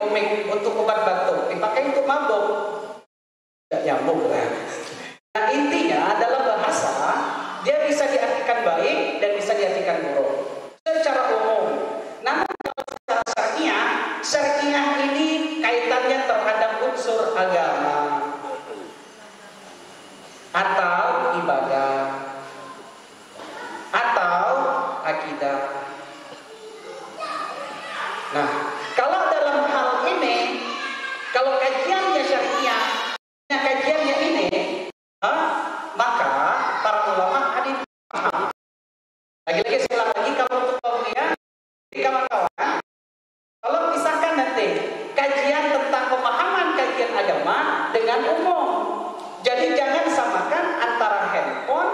komik untuk obat batuk, dipakai untuk mabuk, tidak nyambung kan? Nah intinya dalam bahasa dia bisa diartikan baik dan bisa diartikan buruk secara umum. Namun kalau secara syariah ini kaitannya terhadap unsur agama atau ibadah atau akidah. Nah, kalau dalam hal ini, kalau kajiannya syariah, kajiannya ini, maka para ulama ada yang paham. Lagi-lagi saya ulang lagi, kalau untuk kaumnya, kawan-kawan, kalau misalkan nanti kajian tentang pemahaman kajian agama dengan umum, jadi jangan samakan antara handphone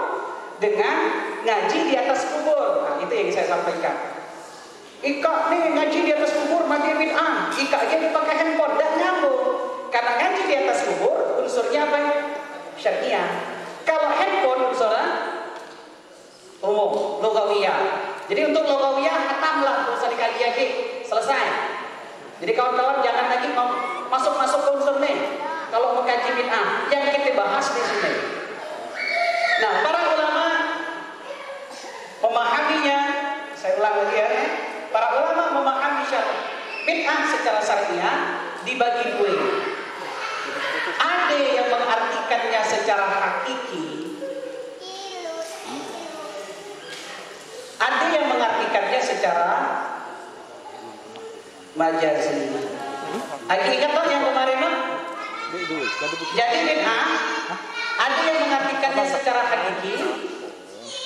dengan ngaji di atas kubur. Nah, itu yang saya sampaikan. Ika nih ngaji di atas kubur mati bid'ah. Ika aja dipakai handphone dan nyambung. Karena ngaji di atas kubur unsurnya apa? Syariah. Kalau handphone unsurnya umum, lugawiyah. Jadi untuk lugawiyah hatamlah, tidak usah dikaji lagi, selesai. Jadi kawan-kawan jangan lagi masuk-masuk ke unsur nih. Kalau mengkaji bid'ah, yang kita bahas di sini. Nah, para ulama memahaminya, saya ulang lagi ya. Para ulama memahami bid'ah secara syariah dibagi dua. Ada yang mengartikannya secara hakiki, ada yang mengartikannya secara majazi. Ingat toh yang kemarin mah? Jadi bid'ah ada yang mengartikannya secara hakiki,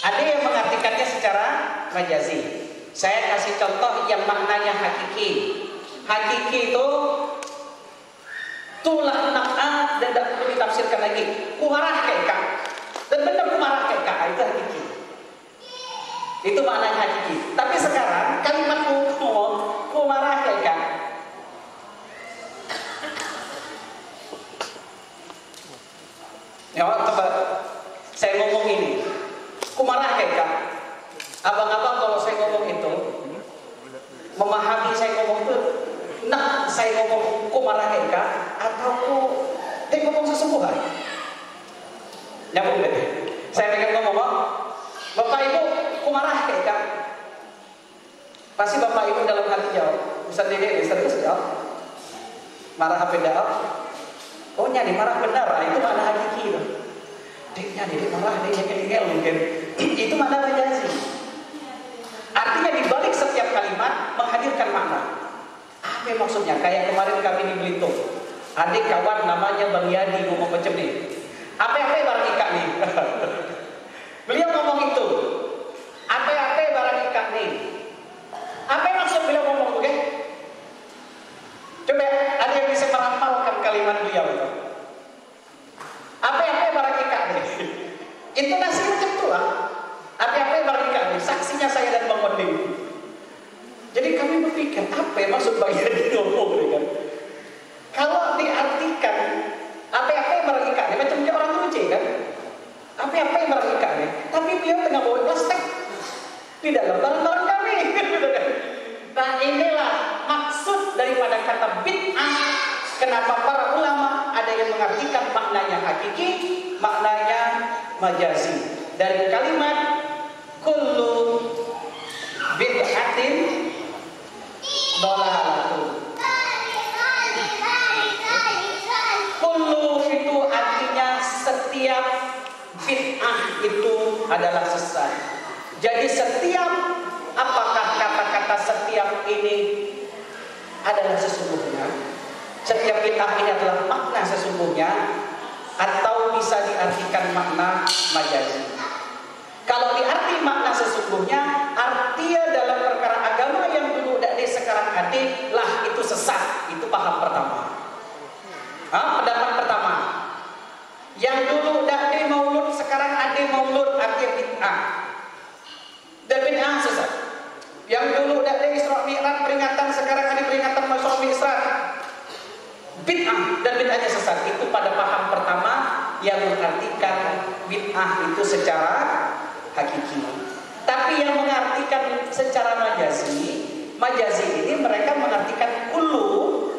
ada yang mengartikannya secara majazi. Saya kasih contoh yang maknanya hakiki. Hakiki itu tulah nak'ah dan tidak perlu ditafsirkan lagi. Kumarah keka. Dan benar kumarah keka, itu hakiki. Itu maknanya hakiki. Tapi sekarang kalimat kumarah keka. Ya, coba saya ngomong ini. Kumarah keka. Abang-abang kalau saya ngomong itu memahami saya ngomong itu, nah saya ngomong ku marah keka atau ku ngomong sesungguhan. Nyambung deh. Saya pengen ngomong, Bapak Ibu ku marah keka. Pasti Bapak Ibu dalam hati jawab, Ustaz Dede serius jawab. Marah apa jawab? Oh nyari marah benar, itu mana hakiki itu. Deknya Dede marah, dia ngel mungkin. Itu mana majazi. Artinya di balik setiap kalimat menghadirkan makna. Apa maksudnya? Kayak kemarin kami di Belitung, adik kawan namanya Bang Yadi ngomong macam ni. Apa-apa barang ikan nih. Beliau ngomong itu. Apa-apa barang ikan nih. Apa maksud beliau ngomong oke? Coba ada yang bisa merampalkan kalimat beliau itu. Apa-apa barang ikan nih. Itu nasi macam tu lah. Apa-apa barang ikan nih. Saksinya saya dan Bang Onding. Jadi kami berpikir apa yang maksud Bang Yadi ngomong kan? Kalau diartikan apa-apa yang barang ikan nih macam dia orang lucu kan? Apa-apa yang barang ikan nih. Tapi beliau tengah bawa plastik di dalam barang-barang kami. Nah inilah maksud daripada kata bid'ah. Kenapa para ulama ada yang mengartikan maknanya hakiki, maknanya majazi. Dari kalimat kullu bid'atin dhalalatun. Kullu itu artinya setiap bid'ah itu adalah sesat. Jadi setiap, apakah kata-kata setiap ini adalah sesungguhnya? Setiap bid'ah ini adalah makna sesungguhnya atau bisa diartikan makna majazi? Kalau diarti makna sesungguhnya, artinya dalam perkara agama yang dulu dari sekarang ada lah itu sesat. Itu paham pertama. Pendapat pertama. Yang dulu dari maulud sekarang ada maulud, artinya bid'ah. Dan bid'ah sesat. Yang dulu dari Isra Mi'raj peringatan, sekarang ada peringatan Isra Mi'raj. Bid'ah dan bid'ahnya sesat. Itu pada paham pertama yang mengartikan bid'ah itu secara hakiki. Tapi yang mengartikan secara majazi ini mereka mengartikan kullu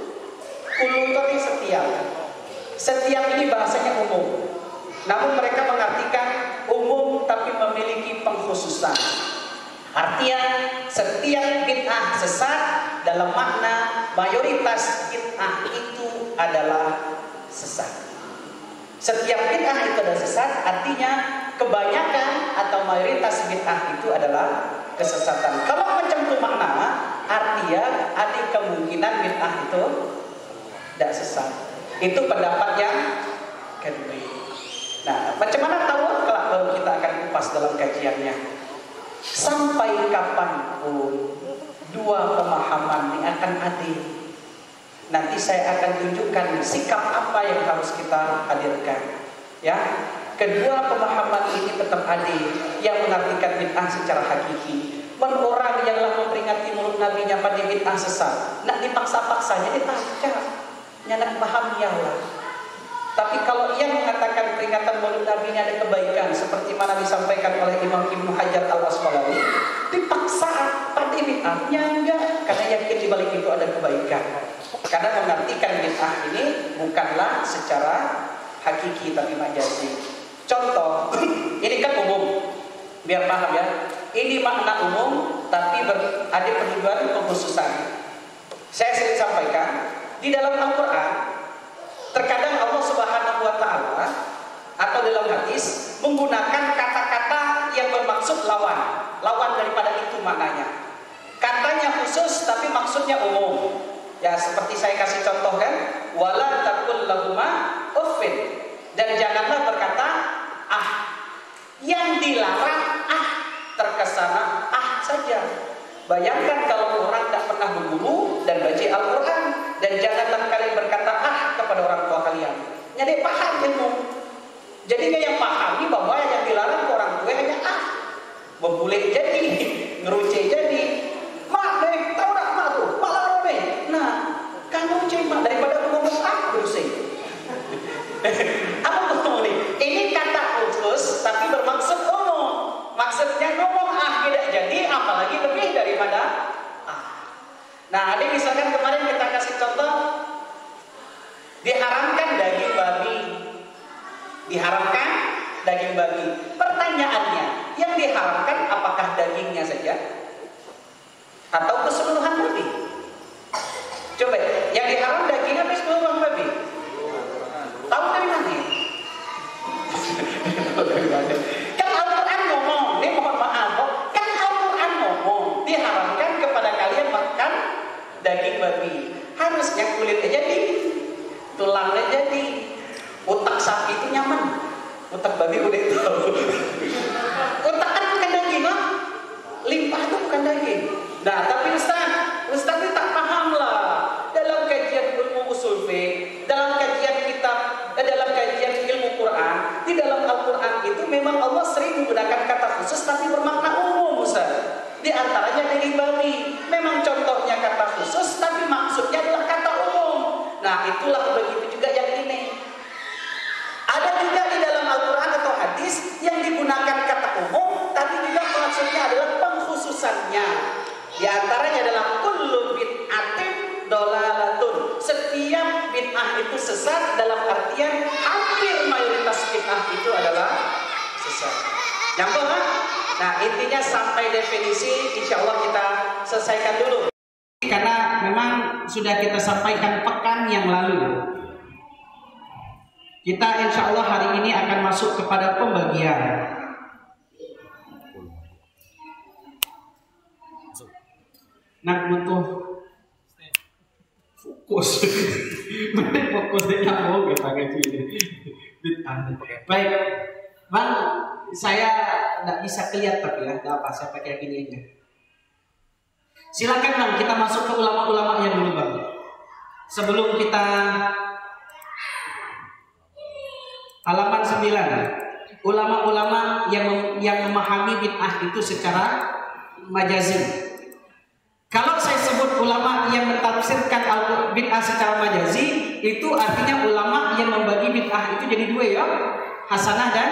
Setiap ini bahasanya umum. Namun mereka mengartikan umum tapi memiliki pengkhususan. Artinya setiap bid'ah sesat dalam makna mayoritas bid'ah itu adalah sesat. Setiap bid'ah itu adalah sesat, artinya kebanyakan atau mayoritas bid'ah itu adalah kesesatan. Kalau macam itu makna, artinya ada kemungkinan bid'ah itu tidak sesat. Itu pendapat yang kedua. Nah, macam mana tahu kalau kita akan kupas dalam kajiannya? Sampai kapanpun dua pemahaman ini akan ada. Nanti saya akan tunjukkan sikap apa yang harus kita hadirkan. Ya, kedua pemahaman ini tetap ada yang mengartikan bid'ah secara hakiki. Orang yang lah memperingati mulut nabinya pada bid'ah sesat, nak dipaksa-paksanya ditanya, nak paham ya Allah. Tapi kalau ia mengatakan peringatan maulid Nabi ini ada kebaikan, seperti mana disampaikan oleh Imam Ibnu Hajar Al-Asqalani, dipaksa pada bid'ahnya enggak, karena yakin di balik itu ada kebaikan. Karena mengartikan bid'ah ini bukanlah secara hakiki tapi majazi. Contoh, ini kan umum, biar paham ya. Ini makna umum, tapi ada penunjukan pengkhususan. Saya sering sampaikan di dalam Al-Quran. Terkadang Allah Subhanahu wa Ta'ala atau dalam hadis menggunakan kata-kata yang bermaksud lawan daripada itu maknanya. Katanya khusus tapi maksudnya umum. Ya seperti saya kasih contoh kan, wala taqul lahuma uffin, dan janganlah berkata ah. Yang dilarang terkesana saja. Bayangkan kalau orang tak pernah berguru dan baca Al-Quran, dan janganlah kalian berkata kepada orang tua kalian. Jadi paham ilmu. Jadi yang pahami bahwa yang dilarang orang tua hanya membulek jadi, ngeruceh jadi. Mak deh, tahu tak mak tuh, mak larang deh. Nah, kamu cuma daripada ngomong berusaha. Apa betul nih? Ini kata khusus tapi bermaksud umum. Maksudnya ngomong tidak jadi, apalagi lebih daripada Nah, ini misalkan kemarin kita kasih contoh, diharamkan daging babi. Diharamkan daging babi. Pertanyaannya, yang diharamkan apakah dagingnya saja atau keseluruhan babi? Coba, yang diharam dagingnya atau keseluruhan babi? Tahu dari mana? Kan Al-Quran ngomong, ini mohon maaf, kan Al-Quran ngomong, diharamkan kepada kalian makan daging babi. Harusnya kulitnya jadi, tulangnya jadi, otak sapi itu nyaman, otak babi udah tahu. Otak kan bukan daging, limpah itu bukan daging. Nah, tapi Ustaz ini tak paham lah. Dalam kajian ilmu usul fiqh, dalam kajian kitab, dalam kajian ilmu Quran, di dalam Al-Quran itu memang Allah sering menggunakan kata khusus tapi bermakna umum, Ustaz. Di antaranya daging babi. Memang contohnya kata khusus tapi maksudnya adalah kata umum. Nah, itulah begitu juga yang ini. Ada juga di dalam Al-Quran atau hadis yang digunakan kata umum tapi juga maksudnya adalah pengkhususannya. Di antaranya adalah kullu bid'atin dolalatun. Setiap bid'ah itu sesat, dalam artian hampir mayoritas bid'ah itu adalah sesat. Nyambung kan? Nah, intinya sampai definisi insya Allah kita selesaikan dulu. Karena memang sudah kita sampaikan pekan yang lalu. Kita insya Allah hari ini akan masuk kepada pembagian. Nak butuh fokus, mending fokus deh nyambung kita kaji ini. Baik, Bang, saya tidak bisa kelihatan tapi ya, tidak apa, saya pakai gini aja. Silakan Bang, kita masuk ke ulama-ulamanya dulu Bang. Sebelum kita halaman 9, ulama-ulama yang memahami bid'ah itu secara majazi. Kalau saya sebut ulama yang mentafsirkan bid'ah secara majazi, itu artinya ulama yang membagi bid'ah itu jadi dua ya, hasanah dan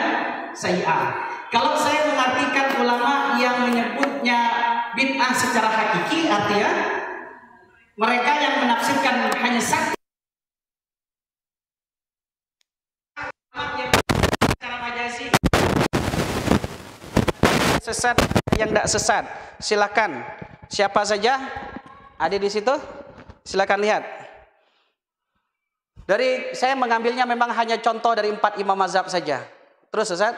sayyi'ah. Kalau saya mengartikan ulama yang menyebutnya bid'ah secara hakiki, artinya mereka yang menafsirkan hanya satu sesat, yang tidak sesat. Silakan. Siapa saja? Ada di situ? Silakan lihat. Dari saya mengambilnya memang hanya contoh dari 4 imam mazhab saja. Terus Ustaz,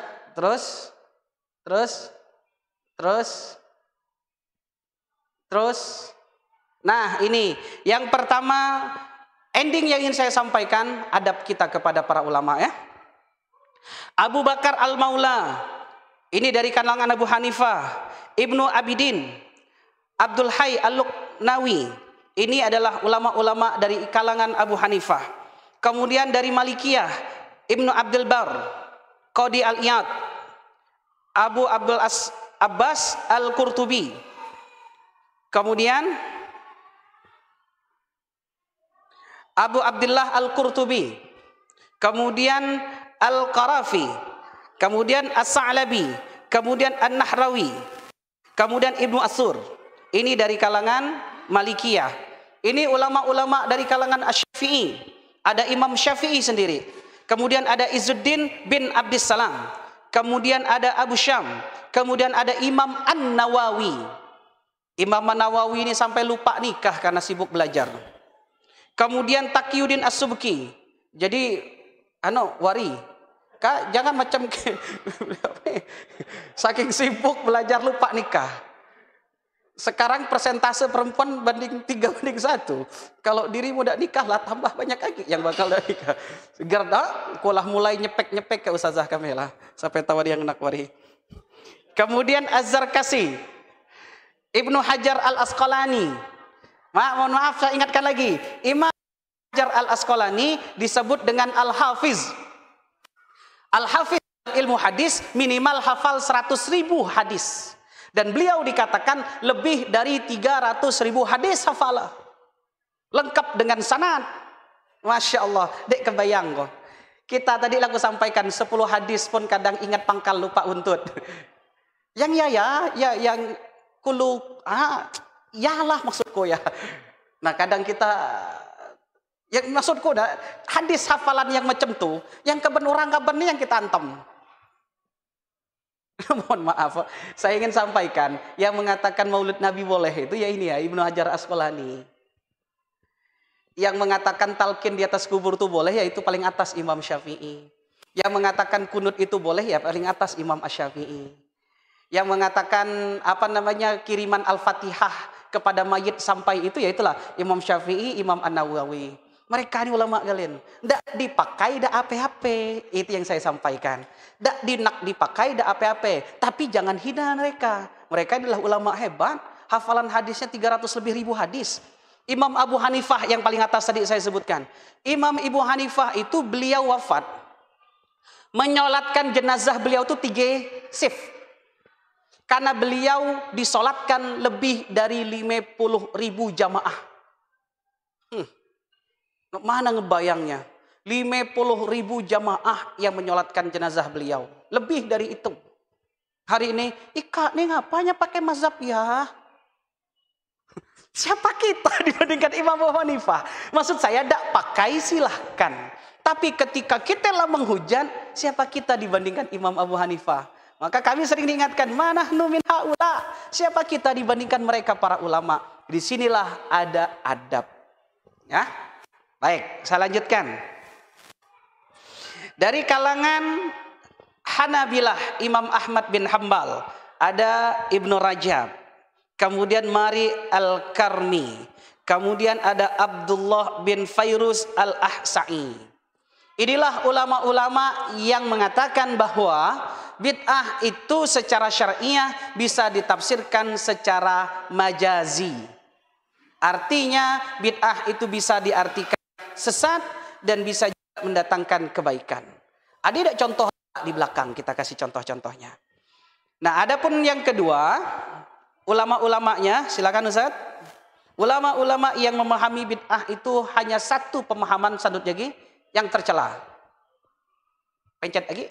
terus. Nah, ini yang pertama, ending yang ingin saya sampaikan, adab kita kepada para ulama ya. Abu Bakar Al-Maula, ini dari kalangan Abu Hanifah. Ibnu Abidin, Abdul Hayy Al-Luqnawi, ini adalah ulama-ulama dari kalangan Abu Hanifah. Kemudian dari Malikiyah, Ibnu Abdul Bar, Qadi Al-Iyad, Abu Abdul Abbas Al-Qurtubi. Kemudian Abu Abdullah Al-Qurtubi. Kemudian Al-Qarafi. Kemudian As-Sa'labi. Kemudian An-Nahrawi. Kemudian Ibnu Asur. Ini dari kalangan Malikiyah. Ini ulama-ulama dari kalangan Asy-Syafi'i. Ada Imam Syafi'i sendiri. Kemudian ada Izzuddin bin Abdissalam. Kemudian ada Abu Syam. Kemudian ada Imam An-Nawawi. Imam An-Nawawi ini sampai lupa nikah karena sibuk belajar. Kemudian Taqiyuddin As-Subki. Jadi wari. Kak, jangan macam saking sibuk belajar lupa nikah. Sekarang persentase perempuan banding 3:1. Kalau dirimu udah nikah lah, tambah banyak lagi yang bakal udah nikah. Gerda, kulah mulai nyepek-nyepek ke Ustazah Kamila sampai tahu dia nak wari. Kemudian Az-Zarkasi, Ibnu Hajar Al-Asqalani. Mohon maaf saya ingatkan lagi, Imam Hajar Al-Asqalani disebut dengan Al-Hafiz. Al-Hafiz ilmu hadis minimal hafal 100.000 hadis. Dan beliau dikatakan lebih dari 300.000 hadis hafalah. Lengkap dengan sanad. Masya Allah, dek kebayang kok. Kita tadi aku sampaikan 10 hadis pun kadang ingat pangkal lupa untut. Yang yang kulu, yalah maksudku ya. Nah kadang kita, yang maksudku dah hadis hafalan yang macam tu, yang kebenaran kabarnya yang kita antem. Mohon maaf, saya ingin sampaikan yang mengatakan Maulid Nabi boleh itu ya ini ya Ibnu Hajar Asqalani. Yang mengatakan talqin di atas kubur itu boleh yaitu paling atas Imam Syafi'i. Yang mengatakan kunut itu boleh ya paling atas Imam Asy-Syafi'i. Yang mengatakan kiriman Al-Fatihah kepada mayit sampai itu ya itulah Imam Syafi'i, Imam An-Nawawi. Mereka ini ulama kalian. Tidak dipakai, tidak apa-apa. Itu yang saya sampaikan. Tidak dipakai, tidak apa-apa. Tapi jangan hina mereka. Mereka adalah ulama hebat. Hafalan hadisnya 300 lebih ribu hadis. Imam Abu Hanifah yang paling atas tadi saya sebutkan. Imam Abu Hanifah itu beliau wafat. Menyolatkan jenazah beliau itu 3 shift. Karena beliau disolatkan lebih dari 50.000 jamaah. Mana ngebayangnya? 50.000 jamaah yang menyolatkan jenazah beliau. Lebih dari itu. Hari ini, Ika nih ngapanya pakai mazhab ya? Siapa kita dibandingkan Imam Abu Hanifah? Maksud saya, tidak pakai silahkan. Tapi ketika kita lah menghujat, siapa kita dibandingkan Imam Abu Hanifah? Maka kami sering diingatkan, mana numin haula? Siapa kita dibandingkan mereka para ulama? Disinilah ada adab. Ya. Baik, saya lanjutkan. Dari kalangan Hanabilah, Imam Ahmad bin Hambal, ada Ibnu Rajab, kemudian Mari Al-Karni, kemudian ada Abdullah bin Fairuz Al-Ahsa'i. Inilah ulama-ulama yang mengatakan bahwa bid'ah itu secara syariah bisa ditafsirkan secara majazi. Artinya bid'ah itu bisa diartikan sesat dan bisa juga mendatangkan kebaikan. Ada tidak contoh di belakang, kita kasih contoh-contohnya. Nah, adapun yang kedua, ulama-ulamanya, silakan Ustaz. Ulama-ulama yang memahami bid'ah itu hanya satu pemahaman sandut lagi yang tercela. Pencet lagi.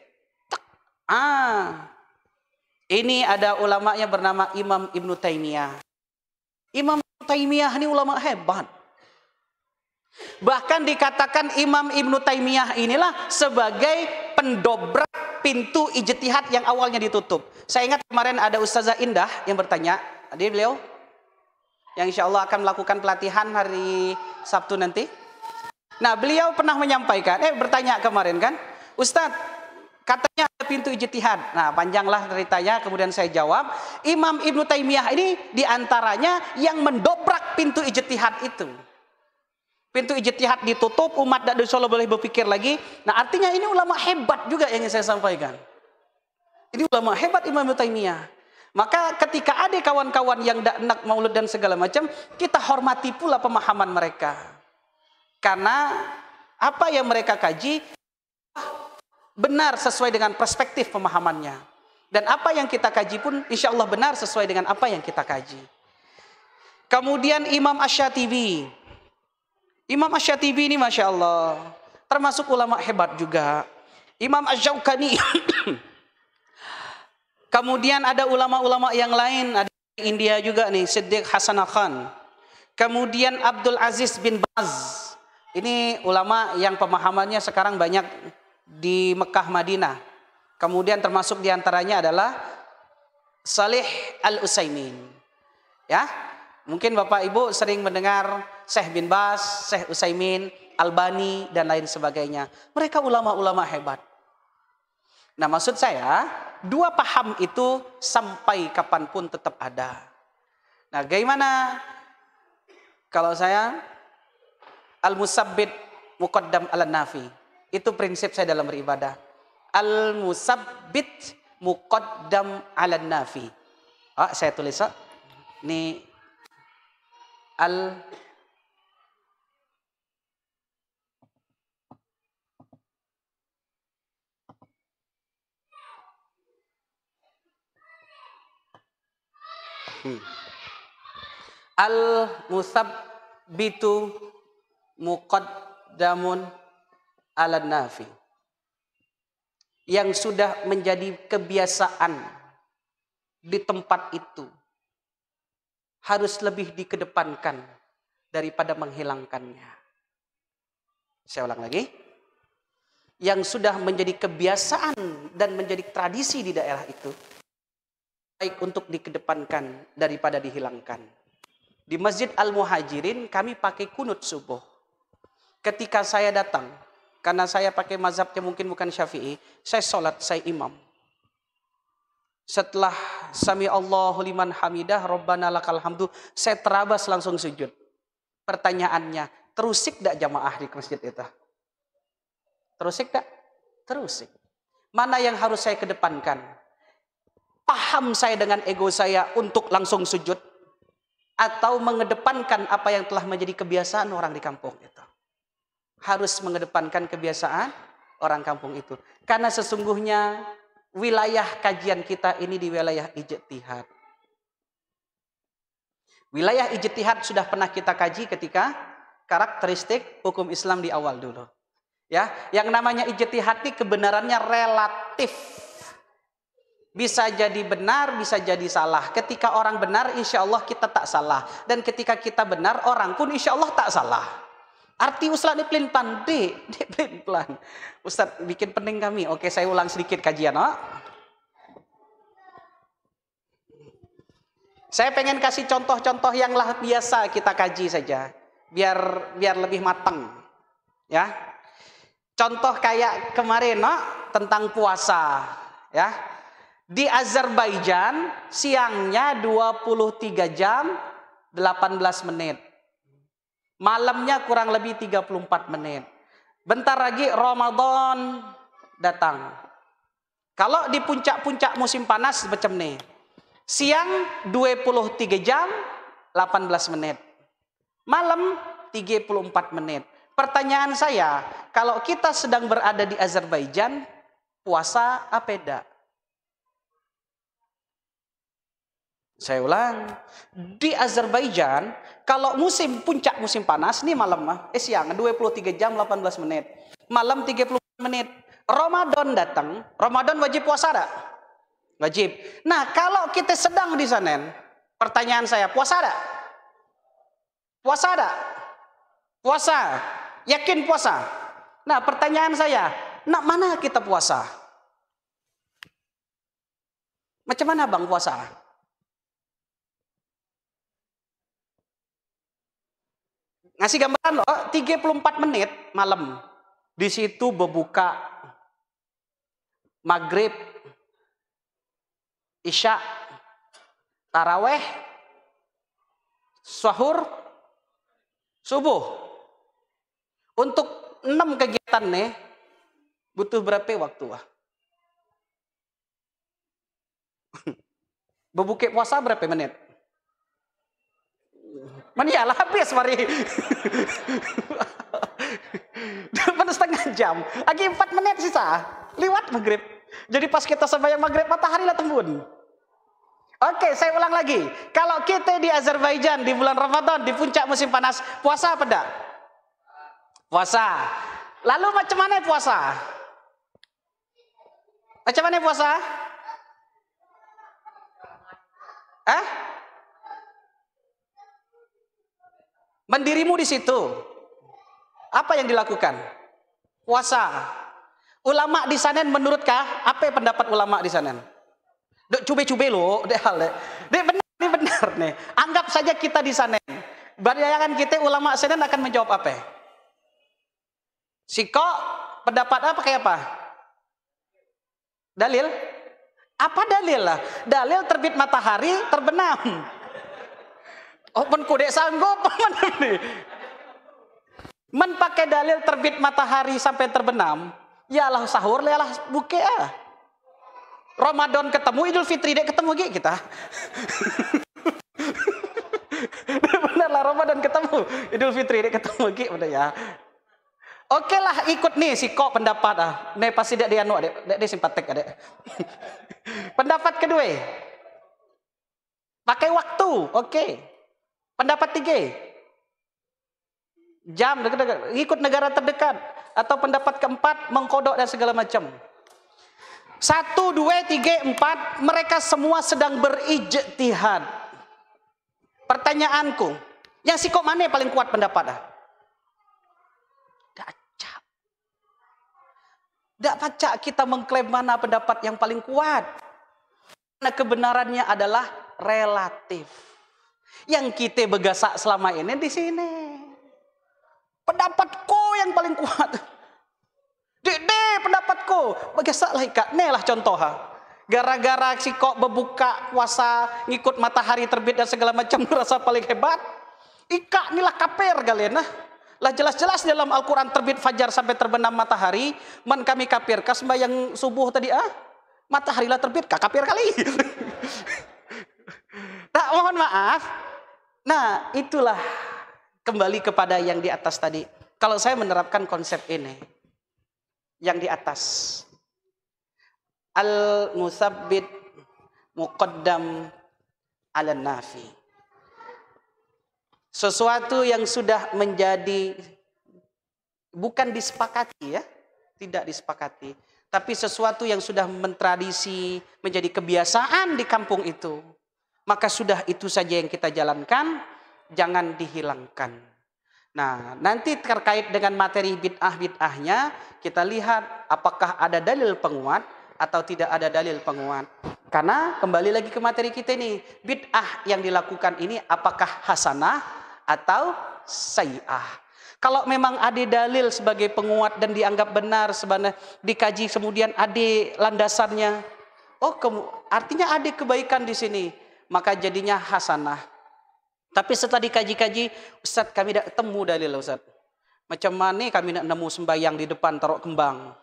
Ini ada ulama yang bernama Imam Ibnu Taimiyah. Imam Ibnu Taimiyah ini ulama hebat. Bahkan dikatakan Imam Ibnu Taimiyah inilah sebagai pendobrak pintu ijtihad yang awalnya ditutup. Saya ingat kemarin ada Ustazah Indah yang bertanya, dia beliau yang insya Allah akan melakukan pelatihan hari Sabtu nanti. Nah, beliau pernah menyampaikan, bertanya kemarin kan, Ustadz, katanya ada pintu ijtihad. Nah, panjanglah ceritanya, kemudian saya jawab, Imam Ibnu Taimiyah ini diantaranya yang mendobrak pintu ijtihad itu. Pintu ijtihad ditutup, umat tidak boleh berpikir lagi. Nah, artinya ini ulama hebat juga yang saya sampaikan. Ini ulama hebat Imam Ibnu Taimiyah. Maka ketika ada kawan-kawan yang tidak enak maulud dan segala macam, kita hormati pula pemahaman mereka. Karena apa yang mereka kaji benar sesuai dengan perspektif pemahamannya. Dan apa yang kita kaji pun insya Allah benar sesuai dengan apa yang kita kaji. Kemudian Imam Asy-Syatibi. Imam Asy-Syatibi ini Masya Allah termasuk ulama hebat juga. Imam Asy-Syaukani. Kemudian ada ulama-ulama yang lain, ada di India juga nih, Siddiq Hasan Khan. Kemudian Abdul Aziz bin Baz. Ini ulama yang pemahamannya sekarang banyak di Mekah Madinah. Kemudian termasuk diantaranya adalah Salih Al-Utsaimin. Ya, mungkin Bapak Ibu sering mendengar Syekh bin Baz, Syekh Utsaimin, Albani dan lain sebagainya. Mereka ulama-ulama hebat. Nah, maksud saya, dua paham itu sampai kapanpun tetap ada. Nah, bagaimana kalau saya al-musabbit muqaddam ala-nafi. Itu prinsip saya dalam beribadah. Al-musabbit muqaddam ala-nafi. Saya tulis. Ini al-musabbitu muqaddamun ala nafi. Yang sudah menjadi kebiasaan di tempat itu harus lebih dikedepankan daripada menghilangkannya. Saya ulang lagi. Yang sudah menjadi kebiasaan dan menjadi tradisi di daerah itu baik untuk dikedepankan daripada dihilangkan. Di Masjid Al-Muhajirin kami pakai kunut subuh. Ketika saya datang, karena saya pakai mazhabnya mungkin bukan Syafi'i, saya sholat, saya imam. Setelah Sami Allahu liman hamidah, Rabbana lakal hamdu, saya terabas langsung sujud. Pertanyaannya, terusik tidak jamaah di masjid itu? Terusik tidak? Terusik. Mana yang harus saya kedepankan? Paham saya dengan ego saya untuk langsung sujud, atau mengedepankan apa yang telah menjadi kebiasaan orang di kampung itu? Harus mengedepankan kebiasaan orang kampung itu. Karena sesungguhnya wilayah kajian kita ini di wilayah ijtihad. Wilayah ijtihad sudah pernah kita kaji ketika karakteristik hukum Islam di awal dulu. Ya, yang namanya ijtihad ini kebenarannya relatif. Bisa jadi benar, bisa jadi salah. Ketika orang benar, insya Allah kita tak salah. Dan ketika kita benar, orang pun insya Allah tak salah. Arti Ustaz ini pelin-pelan, pelin-pelan. Ustaz bikin pening kami. Oke, saya ulang sedikit kajian. Saya pengen kasih contoh-contoh yang lah biasa kita kaji saja, biar lebih matang. Ya, contoh kayak kemarin, tentang puasa. Ya. Di Azerbaijan siangnya 23 jam 18 menit. Malamnya kurang lebih 34 menit. Bentar lagi Ramadan datang. Kalau di puncak-puncak musim panas macam nih. Siang 23 jam 18 menit. Malam 34 menit. Pertanyaan saya, kalau kita sedang berada di Azerbaijan, puasa apa beda? Saya ulang, di Azerbaijan kalau puncak musim panas nih malam siang 23 jam 18 menit. Malam 30 menit. Ramadan datang, Ramadan wajib puasa enggak? Wajib. Nah, kalau kita sedang di sana, pertanyaan saya, puasa enggak? Puasa enggak? Puasa. Yakin puasa? Nah, pertanyaan saya, nak mana kita puasa? Macam mana bang puasa? Ngasih gambaran loh, 34 menit malam. Di situ berbuka maghrib, isya, taraweh, sahur, subuh. Untuk 6 kegiatan nih, butuh berapa waktu? Berbuka puasa berapa menit? Manialah habis mari. 2,5 jam. Lagi 4 menit sisa. Lewat maghrib. Jadi pas kita sembahyang maghrib matahari lah tembun. Oke, saya ulang lagi. Kalau kita di Azerbaijan di bulan Ramadan di puncak musim panas, puasa apa enggak? Puasa. Lalu macam mana puasa? Macam mana puasa? Mendirimu di situ. Apa yang dilakukan? Puasa. Ulama di sana menurutkah? Apa pendapat ulama di sana? Dek cube-cube lo, dek hal dek. Dek benar nih. Anggap saja kita di sana. Bayangan kita ulama sana akan menjawab apa? Siko pendapat apa kayak apa? Dalil? Apa dalil lah? Dalil terbit matahari terbenam. Oh, pun kudek sanggup nih. Men pakai dalil terbit matahari sampai terbenam, yalah sahur, yalah buke ah. Ramadan ketemu, Idul Fitri dek ketemu gitu kita. Benar lah, Ramadan ketemu, Idul Fitri dek ketemu gitu udah ya. Oke lah, ikut nih si kok pendapat ah. Nih pasti dia anu dek dia simpatik adek. Pendapat kedua, pakai waktu, oke. Pendapat 3, jam dekat, ikut negara terdekat. Atau pendapat keempat, mengkodok dan segala macam. 1, 2, 3, 4, mereka semua sedang berijtihad. Pertanyaanku, yang si kok mana yang paling kuat pendapat? Tidak pacak kita mengklaim mana pendapat yang paling kuat. Karena kebenarannya adalah relatif. Yang kita begasak selama ini di sini. Pendapatku yang paling kuat. Dek, pendapatku. Begasak lah ikat. Nih lah contoh. Gara-gara si kok berbuka puasa, ngikut matahari terbit dan segala macam merasa paling hebat. Ika inilah kafir kalian nah. Lah jelas-jelas dalam Al-Quran terbit fajar sampai terbenam matahari. Man kami kafir. Sembahyang subuh tadi matahari lah terbit. Kafir kali. Tak, mohon maaf. Nah, itulah kembali kepada yang di atas tadi. Kalau saya menerapkan konsep ini, yang di atas, al-musabbit muqaddam ala nafi. Sesuatu yang sudah menjadi bukan disepakati ya, tidak disepakati, tapi sesuatu yang sudah mentradisi menjadi kebiasaan di kampung itu. Maka sudah itu saja yang kita jalankan, jangan dihilangkan. Nah, nanti terkait dengan materi bid'ah-bid'ahnya, kita lihat apakah ada dalil penguat atau tidak ada dalil penguat. Karena kembali lagi ke materi kita ini, bid'ah yang dilakukan ini apakah hasanah atau sayyi'ah. Kalau memang ada dalil sebagai penguat dan dianggap benar, sebenarnya dikaji kemudian ada landasannya, artinya ada kebaikan di sini. Maka jadinya hasanah. Tapi setelah dikaji-kaji, Ustaz kami tidak ketemu dalil Ustaz. Macam mana kami nak nemu sembahyang di depan taruh kembang.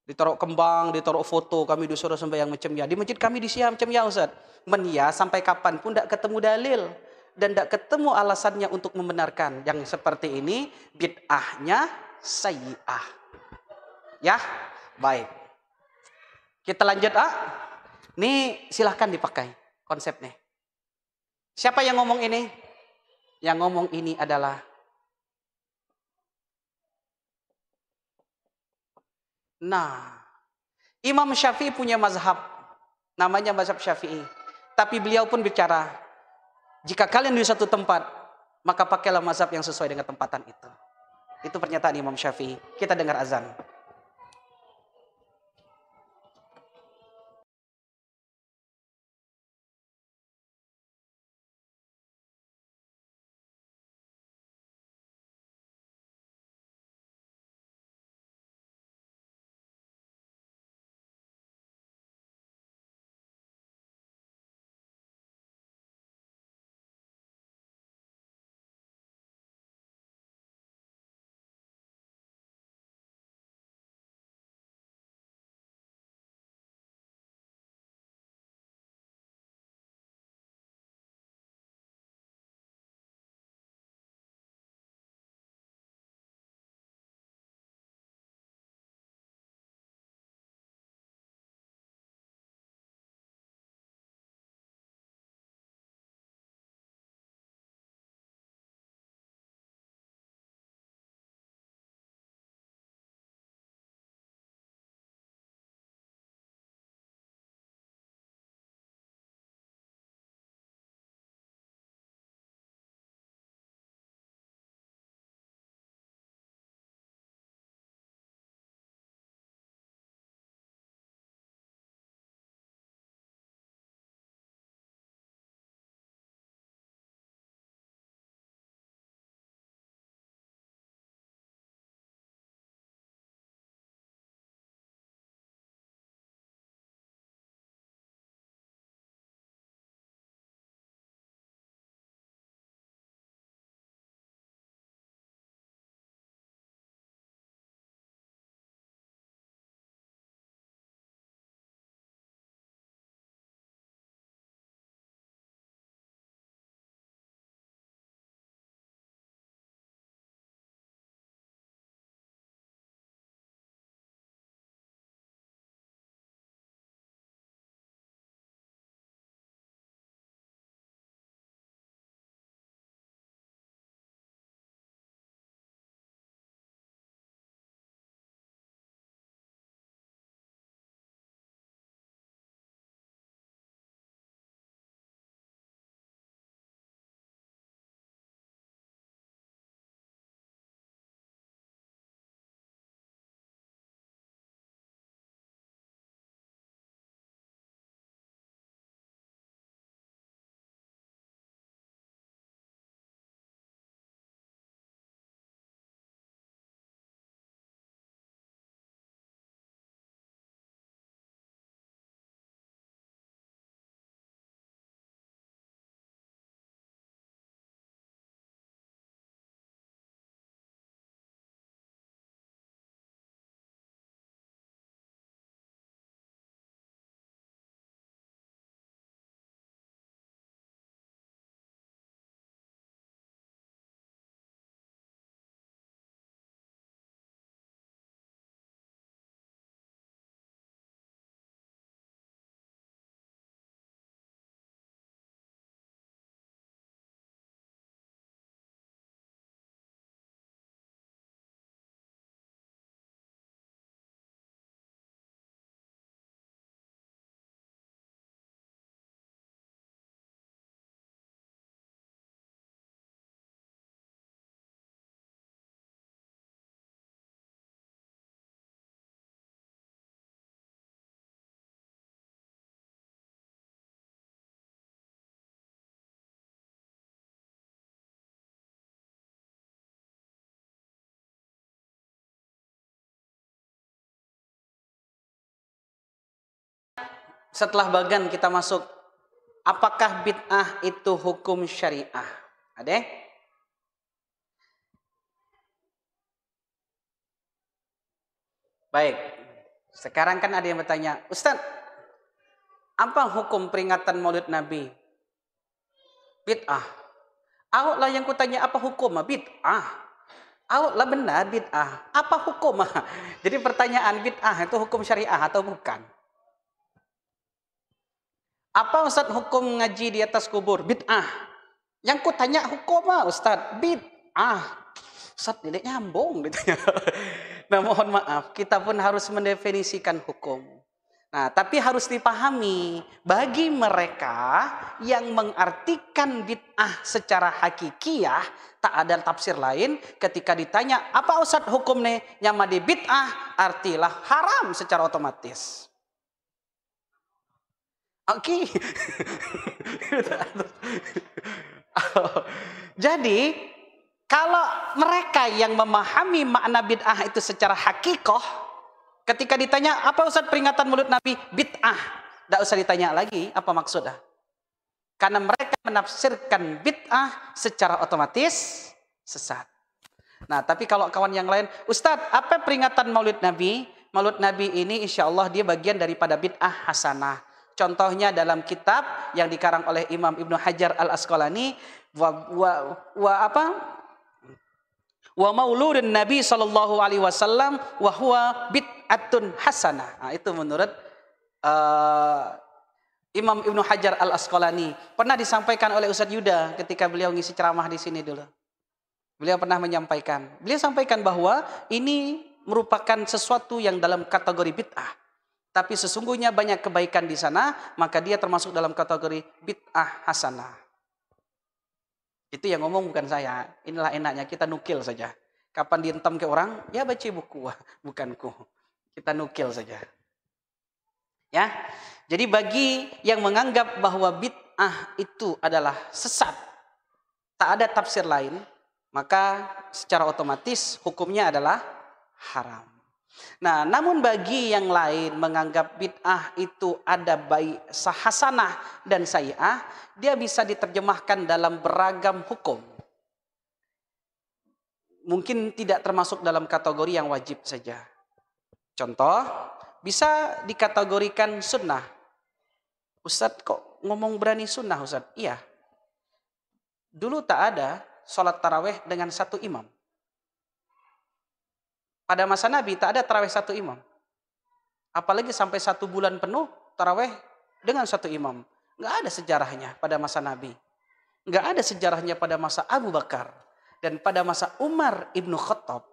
Ditaruh kembang, ditaruh foto, kami disuruh sembahyang macam ya. Di masjid kami disiap macam ya Ustaz. Ya sampai kapan pun tidak ketemu dalil. Dan tidak ketemu alasannya untuk membenarkan. Yang seperti ini, bid'ahnya sayyi'ah. Ya, baik. Kita lanjut Ini silahkan dipakai konsepnya. Siapa yang ngomong ini? Yang ngomong ini adalah Imam Syafi'i punya mazhab. Namanya mazhab Syafi'i. Tapi beliau pun bicara, jika kalian di satu tempat, maka pakailah mazhab yang sesuai dengan tempatan itu. Itu pernyataan Imam Syafi'i. Kita dengar azan. setelah bagan kita masuk, apakah bid'ah itu hukum syariah? Ada? Baik. Sekarang kan ada yang bertanya, Ustaz, apa hukum peringatan Maulid Nabi? Bid'ah. Awak lah yang kutanya apa hukum? Bid'ah. Awak lah benar bid'ah. Apa hukum? Jadi pertanyaan bid'ah itu hukum syariah atau bukan? Apa Ustaz hukum ngaji di atas kubur? Bid'ah. Yang kutanya hukum Ustaz? Bid'ah. Ustaz tidak nyambung ditanya. Nah mohon maaf, kita pun harus mendefinisikan hukum. Nah tapi harus dipahami, bagi mereka yang mengartikan bid'ah secara hakikiyah, tak ada tafsir lain, ketika ditanya apa Ustaz hukum nih nyama di bid'ah, artilah haram secara otomatis. Oke. Jadi kalau mereka yang memahami makna bid'ah itu secara hakikoh, ketika ditanya apa Ustaz peringatan Maulid Nabi, bid'ah, tidak usah ditanya lagi apa maksudnya. Karena mereka menafsirkan bid'ah secara otomatis sesat. Nah tapi kalau kawan yang lain, Ustaz apa peringatan Maulid Nabi? Maulid Nabi ini insya Allah dia bagian daripada bid'ah hasanah. Contohnya dalam kitab yang dikarang oleh Imam Ibnu Hajar Al-Asqalani, wa mauludun Nabi sallallahu alaihi wasallam wa huwa bid'atun hasanah. Nah, itu menurut Imam Ibnu Hajar Al-Asqalani. Pernah disampaikan oleh Ustaz Yuda ketika beliau ngisi ceramah di sini dulu. Beliau pernah menyampaikan. Beliau sampaikan bahwa ini merupakan sesuatu yang dalam kategori bid'ah. Tapi sesungguhnya banyak kebaikan di sana, maka dia termasuk dalam kategori bid'ah hasanah. Itu yang ngomong bukan saya. Inilah enaknya kita nukil saja. Kapan dientam ke orang, ya baca buku, bukanku. Kita nukil saja. Ya. Jadi bagi yang menganggap bahwa bid'ah itu adalah sesat, tak ada tafsir lain, maka secara otomatis hukumnya adalah haram. Nah, namun bagi yang lain menganggap bid'ah itu ada baik hasanah dan sayyi'ah, dia bisa diterjemahkan dalam beragam hukum. Mungkin tidak termasuk dalam kategori yang wajib saja. Contoh, bisa dikategorikan sunnah. Ustadz kok ngomong berani sunnah Ustadz? Iya. Dulu tak ada sholat taraweh dengan satu imam. Pada masa Nabi tak ada taraweh satu imam. Apalagi sampai 1 bulan penuh taraweh dengan satu imam. Nggak ada sejarahnya pada masa Nabi. Nggak ada sejarahnya pada masa Abu Bakar. Dan pada masa Umar ibnu Khattab.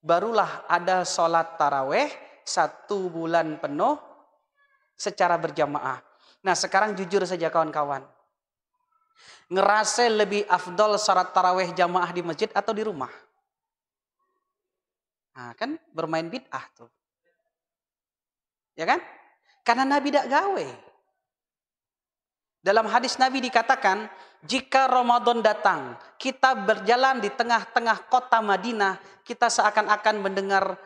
Barulah ada sholat taraweh 1 bulan penuh secara berjamaah. Nah sekarang jujur saja kawan-kawan. Ngerasa lebih afdol sholat taraweh jamaah di masjid atau di rumah? Nah, kan bermain bid'ah tuh. Ya kan? Karena Nabi tidak gawe. Dalam hadis Nabi dikatakan, jika Ramadan datang, kita berjalan di tengah-tengah kota Madinah, kita seakan-akan mendengar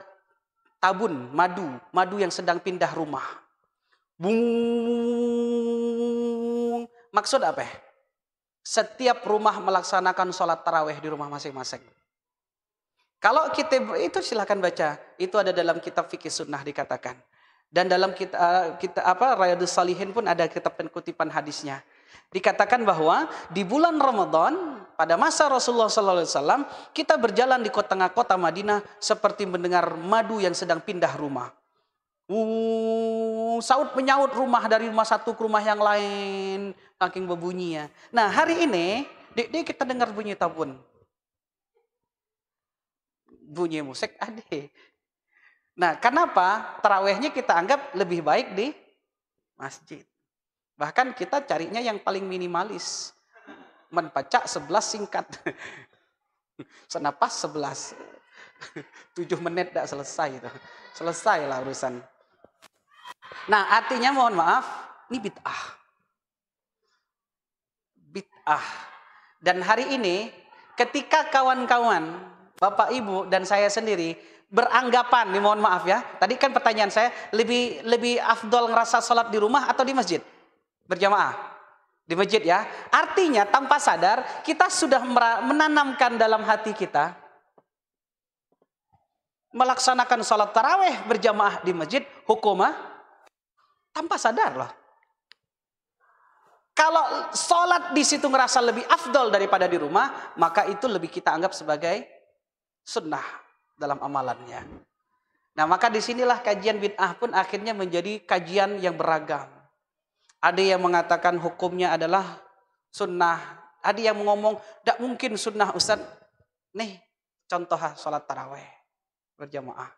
tabun madu yang sedang pindah rumah. Bung. Maksud apa? Setiap rumah melaksanakan sholat taraweh di rumah masing-masing. Kalau kita itu silakan baca, itu ada dalam kitab fikih sunnah dikatakan. Dan dalam kita Riyadhus Shalihin pun ada kitab kutipan hadisnya. Dikatakan bahwa di bulan Ramadan pada masa Rasulullah SAW kita berjalan di tengah kota Madinah seperti mendengar madu yang sedang pindah rumah. Saut menyaut rumah dari rumah satu ke rumah yang lain, saking berbunyi ya. Nah hari ini kita dengar bunyi tabun. Bunyi musik ada. Nah, kenapa tarawehnya kita anggap lebih baik di masjid? Bahkan kita carinya yang paling minimalis. Menpacak 11 singkat. Senapas 11. 7 menit tidak selesai itu. Selesailah urusan. Nah, artinya mohon maaf, ini bid'ah. Bid'ah. Dan hari ini ketika kawan-kawan Bapak Ibu dan saya sendiri beranggapan, nih mohon maaf ya. Tadi kan pertanyaan saya, lebih afdol ngerasa sholat di rumah atau di masjid? Berjamaah. Di masjid ya. Artinya tanpa sadar kita sudah menanamkan dalam hati kita melaksanakan sholat taraweh berjamaah di masjid hukumah tanpa sadar loh. Kalau sholat di situ ngerasa lebih afdol daripada di rumah, maka itu lebih kita anggap sebagai sunnah dalam amalannya. Nah, maka disinilah kajian bid'ah pun akhirnya menjadi kajian yang beragam. Ada yang mengatakan hukumnya adalah sunnah. Ada yang ngomong, tidak mungkin sunnah Ustaz. Nih, contoh sholat taraweh berjamaah.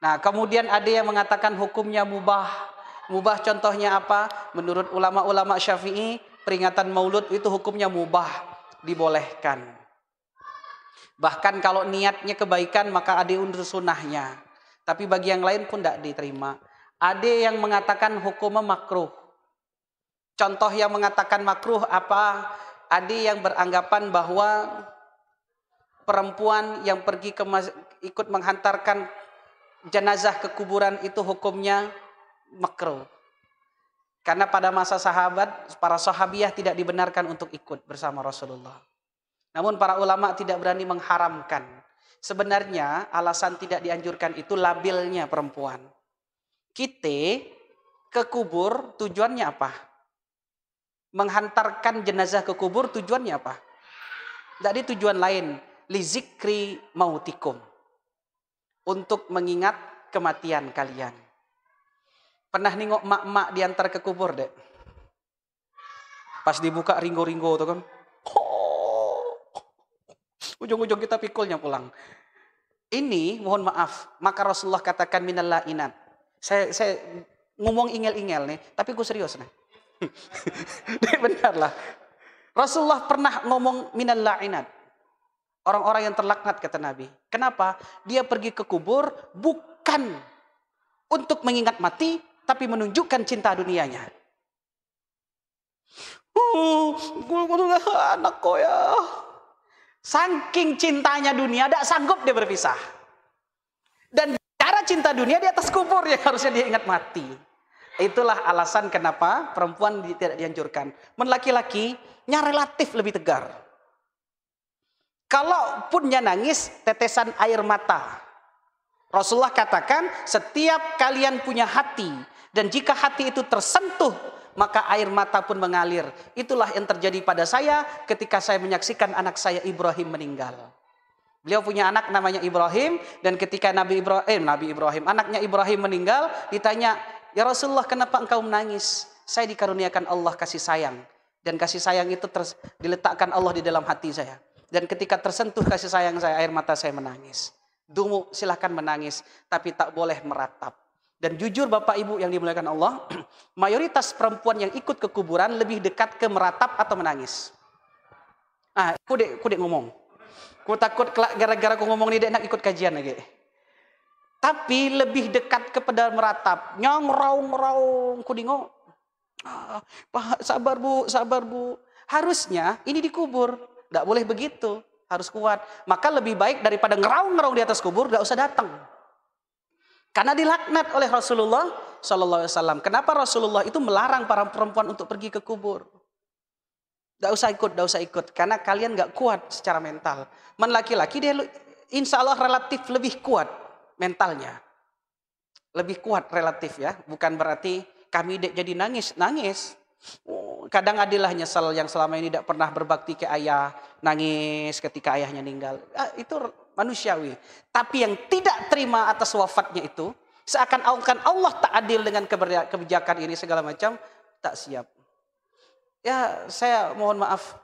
Nah, kemudian ada yang mengatakan hukumnya mubah. Mubah contohnya apa? Menurut ulama-ulama Syafi'i, peringatan maulud itu hukumnya mubah, dibolehkan. Bahkan kalau niatnya kebaikan maka ada unsur sunnahnya. Tapi bagi yang lain pun tidak diterima. Ada yang mengatakan hukumnya makruh. Contoh yang mengatakan makruh apa? Ada yang beranggapan bahwa perempuan yang pergi ikut menghantarkan jenazah ke kuburan itu hukumnya makruh. Karena pada masa sahabat, para sahabiah tidak dibenarkan untuk ikut bersama Rasulullah. Namun para ulama tidak berani mengharamkan. Sebenarnya alasan tidak dianjurkan itu labilnya perempuan. Kita ke kubur tujuannya apa? Menghantarkan jenazah ke kubur tujuannya apa? Tidak ada tujuan lain. Lizikri mautikum. Untuk mengingat kematian kalian. Pernah nengok mak-mak diantar ke kubur dek? Pas dibuka ringgo-ringgo tuh kan. Ujung-ujung kita pikulnya pulang. Ini mohon maaf, maka Rasulullah katakan minal la'inat. Saya ngomong ingel-ingel nih, tapi gue serius nih. Benar lah. Rasulullah pernah ngomong minal la'inat. Orang-orang yang terlaknat kata Nabi. Kenapa? Dia pergi ke kubur bukan untuk mengingat mati, tapi menunjukkan cinta dunianya. Gue anak kok ya. Saking cintanya dunia, tidak sanggup dia berpisah. Dan cara cinta dunia di atas kubur yang harusnya dia ingat mati. Itulah alasan kenapa perempuan tidak dianjurkan. Laki-lakinya relatif lebih tegar. Kalaupun nangis, tetesan air mata. Rasulullah katakan, setiap kalian punya hati. Dan jika hati itu tersentuh, maka air mata pun mengalir. Itulah yang terjadi pada saya ketika saya menyaksikan anak saya Ibrahim meninggal. Beliau punya anak namanya Ibrahim, dan ketika Nabi Ibrahim, anaknya Ibrahim meninggal, ditanya, "Ya Rasulullah, kenapa engkau menangis?" Saya dikaruniakan Allah kasih sayang, dan kasih sayang itu diletakkan Allah di dalam hati saya. Dan ketika tersentuh kasih sayang saya, air mata saya menangis. Dungu, silahkan menangis, tapi tak boleh meratap. Dan jujur Bapak Ibu yang dimuliakan Allah, mayoritas perempuan yang ikut ke kuburan lebih dekat ke meratap atau menangis. Kudek ngomong. Ku takut gara-gara ku ngomong ini dek nak ikut kajian lagi. Tapi lebih dekat kepada meratap. Nyong raung kudingo. Sabar bu. Harusnya ini dikubur. Tidak boleh begitu. Harus kuat. Maka lebih baik daripada ngeraung di atas kubur, tidak usah datang. Karena dilaknat oleh Rasulullah Sallallahu Alaihi Wasallam. Kenapa Rasulullah itu melarang para perempuan untuk pergi ke kubur? Tidak usah ikut. Karena kalian nggak kuat secara mental. Laki-laki dia insya Allah relatif lebih kuat mentalnya. Lebih kuat relatif ya. Bukan berarti kami jadi nangis. Kadang adalah nyesel yang selama ini tidak pernah berbakti ke ayah. Nangis ketika ayahnya meninggal. Itu manusiawi. Tapi yang tidak terima atas wafatnya itu, seakan-akan Allah tak adil dengan kebijakan ini segala macam, tak siap. Ya, saya mohon maaf,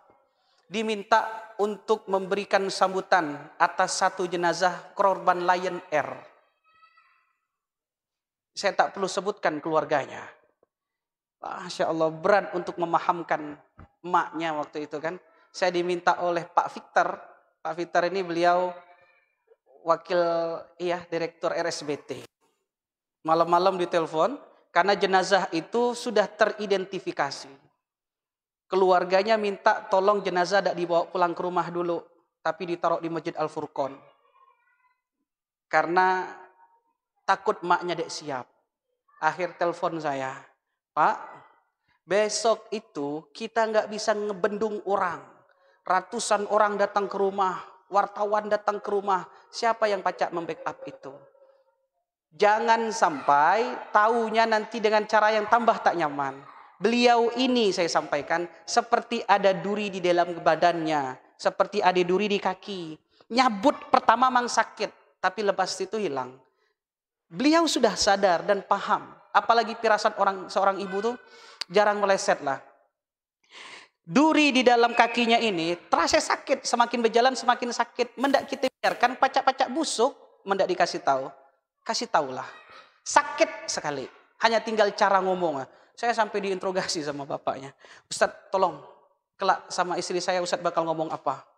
diminta untuk memberikan sambutan atas satu jenazah korban Lion Air. Saya tak perlu sebutkan keluarganya. Masya Allah, berat untuk memahamkan emaknya waktu itu kan. Saya diminta oleh Pak Victor. Pak Victor ini beliau wakil direktur RSBT. Malam-malam ditelepon karena jenazah itu sudah teridentifikasi. Keluarganya minta tolong jenazah tidak dibawa pulang ke rumah dulu, tapi ditaruh di Masjid Al Furqon. karena takut maknya dek siap. Akhir telepon saya, Pak, besok itu kita nggak bisa ngebendung orang. Ratusan orang datang ke rumah, wartawan datang ke rumah. Siapa yang pacak membackup itu? Jangan sampai taunya nanti dengan cara yang tambah tak nyaman. Beliau ini saya sampaikan seperti ada duri di dalam badannya, seperti ada duri di kaki. Nyabut pertama mang sakit, tapi lepas itu hilang. Beliau sudah sadar dan paham. Apalagi firasat seorang ibu tuh jarang meleset lah. Duri di dalam kakinya ini terasa sakit, semakin berjalan semakin sakit. Mendak kita biarkan pacak-pacak busuk, mendak dikasih tahu. Kasih tahulah. Sakit sekali. Hanya tinggal cara ngomong. Saya sampai diinterogasi sama bapaknya. Ustadz tolong, kelak sama istri saya Ustadz bakal ngomong apa?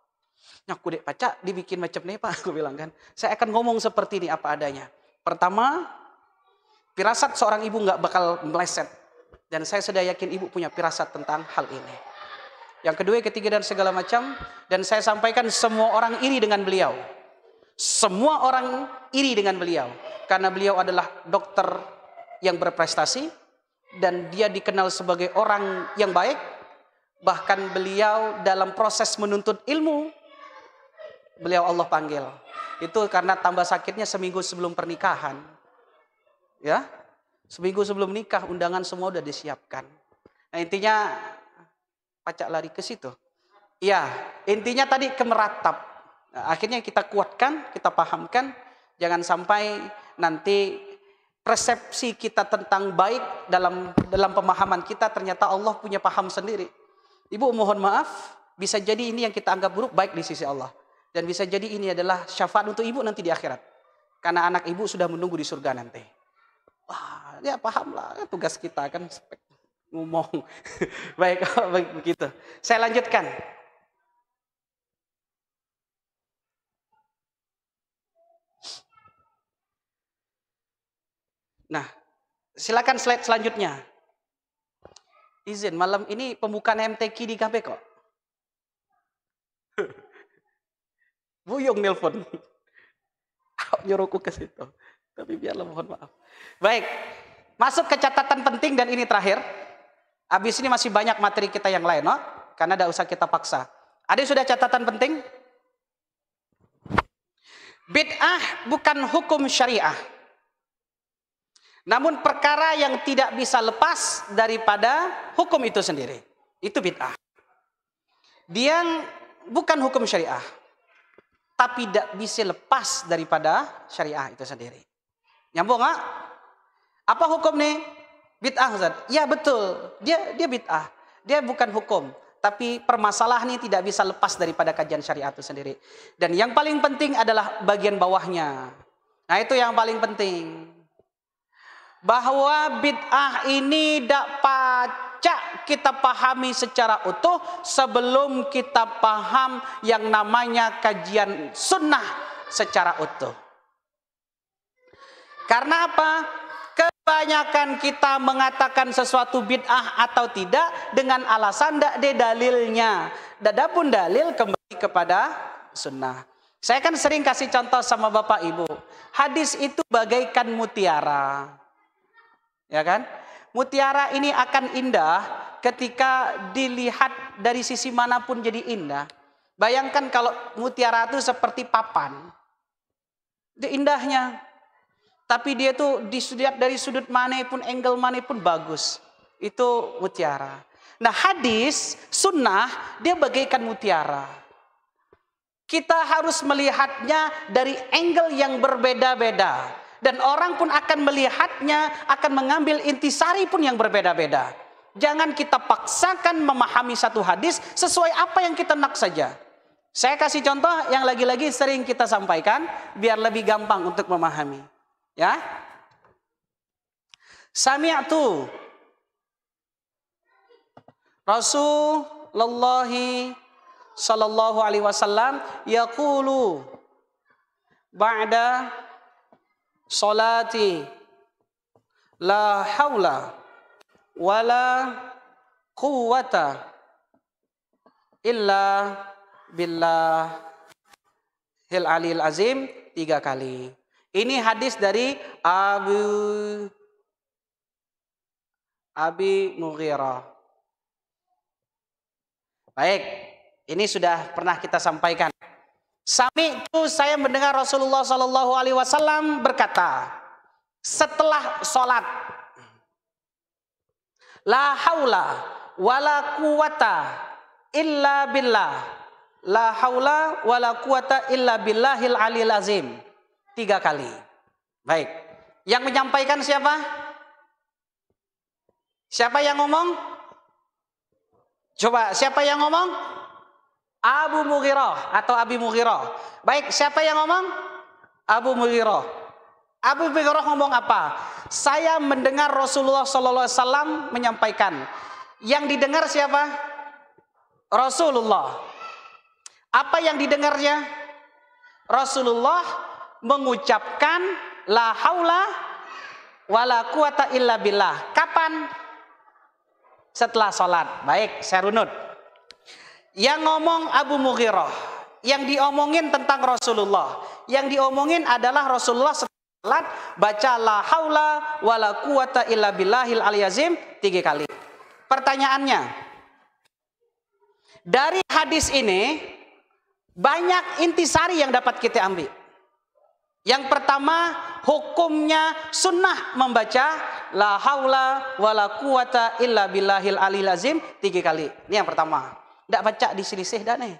Nyaku dek pacak dibikin macam nih Pak, aku bilang kan. Saya akan ngomong seperti ini apa adanya. Pertama, firasat seorang ibu nggak bakal meleset. Dan saya sudah yakin ibu punya firasat tentang hal ini. Yang kedua, ketiga dan segala macam. Dan saya sampaikan semua orang iri dengan beliau. Semua orang iri dengan beliau. Karena beliau adalah dokter yang berprestasi. Dan dia dikenal sebagai orang yang baik. Bahkan beliau dalam proses menuntut ilmu, beliau Allah panggil. Itu karena tambah sakitnya seminggu sebelum pernikahan. Ya, seminggu sebelum nikah undangan semua udah disiapkan. Nah intinya pacak lari ke situ. Ya, intinya tadi kemeratap. Nah, akhirnya kita kuatkan, kita pahamkan. Jangan sampai nanti persepsi kita tentang baik dalam pemahaman kita ternyata Allah punya paham sendiri. Ibu mohon maaf, bisa jadi ini yang kita anggap buruk baik di sisi Allah. Dan bisa jadi ini adalah syafaat untuk ibu nanti di akhirat. Karena anak ibu sudah menunggu di surga nanti. Wah, ya pahamlah tugas kita kan ngomong. Baik, begitu. Saya lanjutkan. Nah, silakan slide selanjutnya. Izin, malam ini pembukaan MTQ di KB kok. Buyung nelpon. Nyuruhku ke situ. Tapi biarlah, mohon maaf. Baik, masuk ke catatan penting dan ini terakhir. Habis ini masih banyak materi kita yang lain, no? Karena tidak usah kita paksa. Ada sudah catatan penting? Bid'ah bukan hukum syariah. Namun perkara yang tidak bisa lepas daripada hukum itu sendiri. Itu bid'ah. Dia bukan hukum syariah. Tapi tidak bisa lepas daripada syariah itu sendiri. Nyambung nggak? Apa hukum nih? Bid'ah Ustaz. Ya betul. Dia bid'ah. Dia bukan hukum. Tapi permasalahan ini tidak bisa lepas daripada kajian syariat itu sendiri. Dan yang paling penting adalah bagian bawahnya. Nah itu yang paling penting. Bahwa bid'ah ini tidak pacak kita pahami secara utuh sebelum kita paham yang namanya kajian sunnah secara utuh. Karena apa? Kebanyakan kita mengatakan sesuatu bid'ah atau tidak dengan alasan tidak ada dalilnya. Adapun dalil kembali kepada sunnah. Saya kan sering kasih contoh sama Bapak Ibu. Hadis itu bagaikan mutiara. Ya kan? Mutiara ini akan indah ketika dilihat dari sisi manapun jadi indah. Bayangkan kalau mutiara itu seperti papan. Itu indahnya. Tapi dia tuh dilihat dari sudut mana pun, angle mana pun bagus. Itu mutiara. Nah hadis, sunnah, dia bagaikan mutiara. Kita harus melihatnya dari angle yang berbeda-beda. Dan orang pun akan melihatnya, akan mengambil intisari pun yang berbeda-beda. Jangan kita paksakan memahami satu hadis sesuai apa yang kita nak saja. Saya kasih contoh yang lagi-lagi sering kita sampaikan, biar lebih gampang untuk memahami. Ya, sami'tu Rasulullah sallallahu alaihi wasallam yaqulu ba'da salati la haula wala quwwata illa billahil aliyil azim 3 kali. Ini hadis dari Abi Mughirah. Baik, ini sudah pernah kita sampaikan. Sami'tu, saya mendengar Rasulullah Shallallahu Alaihi Wasallam berkata setelah sholat, la haula wala quwata illa billah, la haula wala quwata illa billahil aliyil azim, 3 kali. Baik, yang menyampaikan siapa? Siapa yang ngomong? Coba, siapa yang ngomong? Abu Mughirah atau Abi Mughirah. Baik, siapa yang ngomong? Abu Mughirah. Abu Mughirah ngomong apa? Saya mendengar Rasulullah SAW menyampaikan. Yang didengar siapa? Rasulullah. Apa yang didengarnya? Rasulullah mengucapkan la haula wala quwata illa billah. Kapan? Setelah sholat. Baik, saya runut. Yang ngomong Abu Mughirah, yang diomongin tentang Rasulullah, yang diomongin adalah Rasulullah setelah sholat baca la haula wala quwata illa billahil aliyazim 3 kali. Pertanyaannya, dari hadis ini banyak intisari yang dapat kita ambil. Yang pertama, hukumnya sunnah membaca la haula wala quwata illa billahil aliyil azim 3 kali. Ini yang pertama. Tidak baca diselisih dah nih.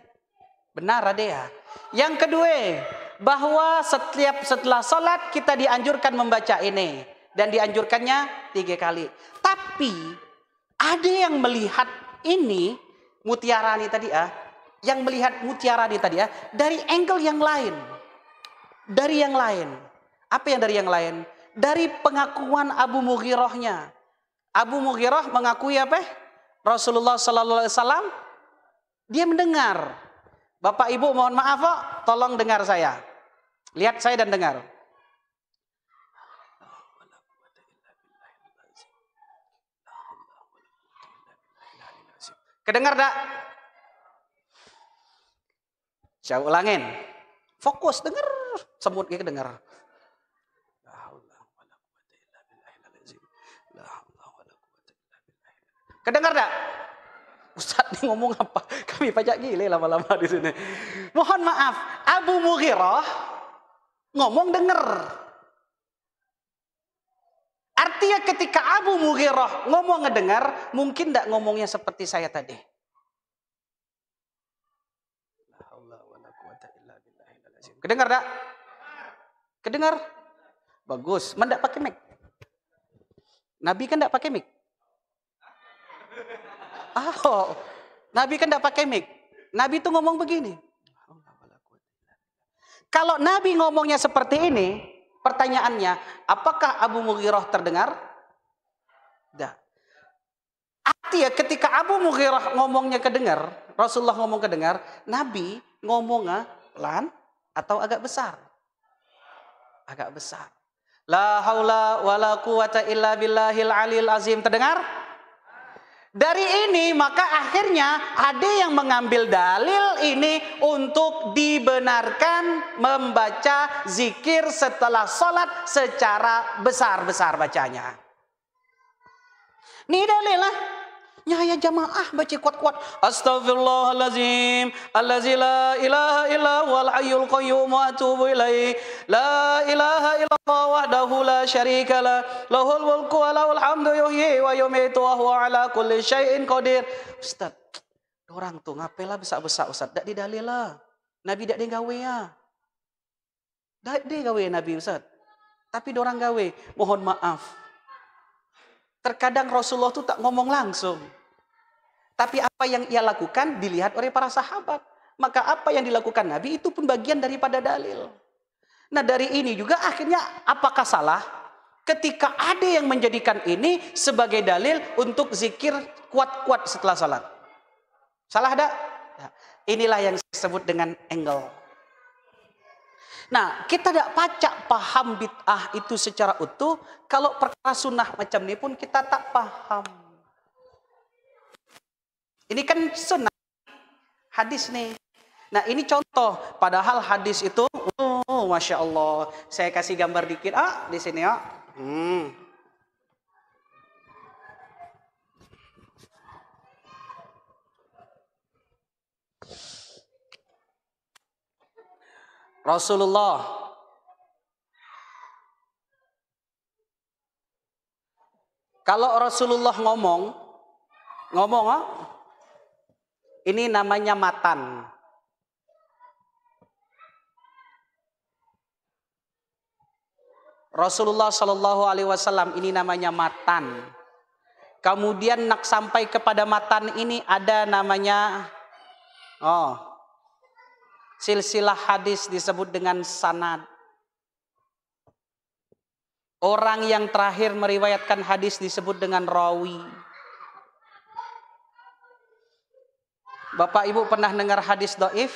Benar ada ya. Yang kedua, bahwa setelah sholat kita dianjurkan membaca ini. Dan dianjurkannya 3 kali. Tapi ada yang melihat ini mutiara ini tadi ya. Yang melihat mutiara ini tadi ya dari angle yang lain. Dari yang lain. Apa yang dari yang lain? Dari pengakuan Abu Mughirahnya. Abu Mughirah mengakui apa? Rasulullah Sallallahu Alaihi Wasallam dia mendengar. Bapak Ibu mohon maaf kok, tolong dengar saya. Lihat saya dan dengar. Kedengar tak? Saya ulangin. Fokus, dengar. Semut gitu dengar. Kedengar tak? Ustaz ini ngomong apa? Kami pajak gile lama-lama di sini. Mohon maaf, Abu Mughirah ngomong dengar. Artinya ketika Abu Mughirah ngomong ngedengar, mungkin tidak ngomongnya seperti saya tadi. Kedengar tak? Kedengar? Bagus. Mendak pakai mic. Nabi kan tidak pakai mic. Oh, Nabi kan tidak pakai mic. Nabi itu ngomong begini. Kalau Nabi ngomongnya seperti ini, pertanyaannya, apakah Abu Mughirah terdengar? Tidak. Artinya ketika Abu Mughirah ngomongnya kedengar, Rasulullah ngomong kedengar, Nabi ngomongnya pelan atau agak besar? Agak besar. La haula wala quwata illa billahil aliyil azim. Terdengar? Dari ini maka akhirnya ada yang mengambil dalil ini untuk dibenarkan membaca zikir setelah sholat secara besar-besar bacanya. Ini dalil lah. Ya jamaah baca kuat-kuat. Astaghfirullahalazim allazi la ilaha illa huwal hayyul qayyum wa atubu ilaih. La ilaha illallah wahdahu la syarika lah. Lahul mulku wa lahul hamdu yuhyi wa yumiitu wa huwa ala kulli syai'in qadir. Ustaz, orang tuh ngapalah besar-besar Ustaz? Dak didalil lah. Nabi dak digawe ya. Dak digawe Nabi Ustaz. Tapi dorang gawe. Mohon maaf. Terkadang Rasulullah itu tak ngomong langsung. Tapi apa yang ia lakukan dilihat oleh para sahabat. Maka apa yang dilakukan Nabi itu pun bagian daripada dalil. Nah dari ini juga akhirnya apakah salah ketika ada yang menjadikan ini sebagai dalil untuk zikir kuat-kuat setelah salat? Salah tak? Ya. Inilah yang disebut dengan angle. Nah, kita tidak pacak paham bid'ah itu secara utuh. Kalau perkara sunnah macam ini pun kita tak paham. Ini kan sunnah. Hadis nih. Nah ini contoh, padahal hadis itu, masya Allah. Saya kasih gambar dikit, di sini ya. Rasulullah kalau Rasulullah ngomong ini namanya matan. Rasulullah Shallallahu Alaihi Wasallam ini namanya matan. Kemudian nak sampai kepada matan ini ada namanya silsilah hadis disebut dengan sanad. Orang yang terakhir meriwayatkan hadis disebut dengan rawi. Bapak Ibu pernah dengar hadis dhaif?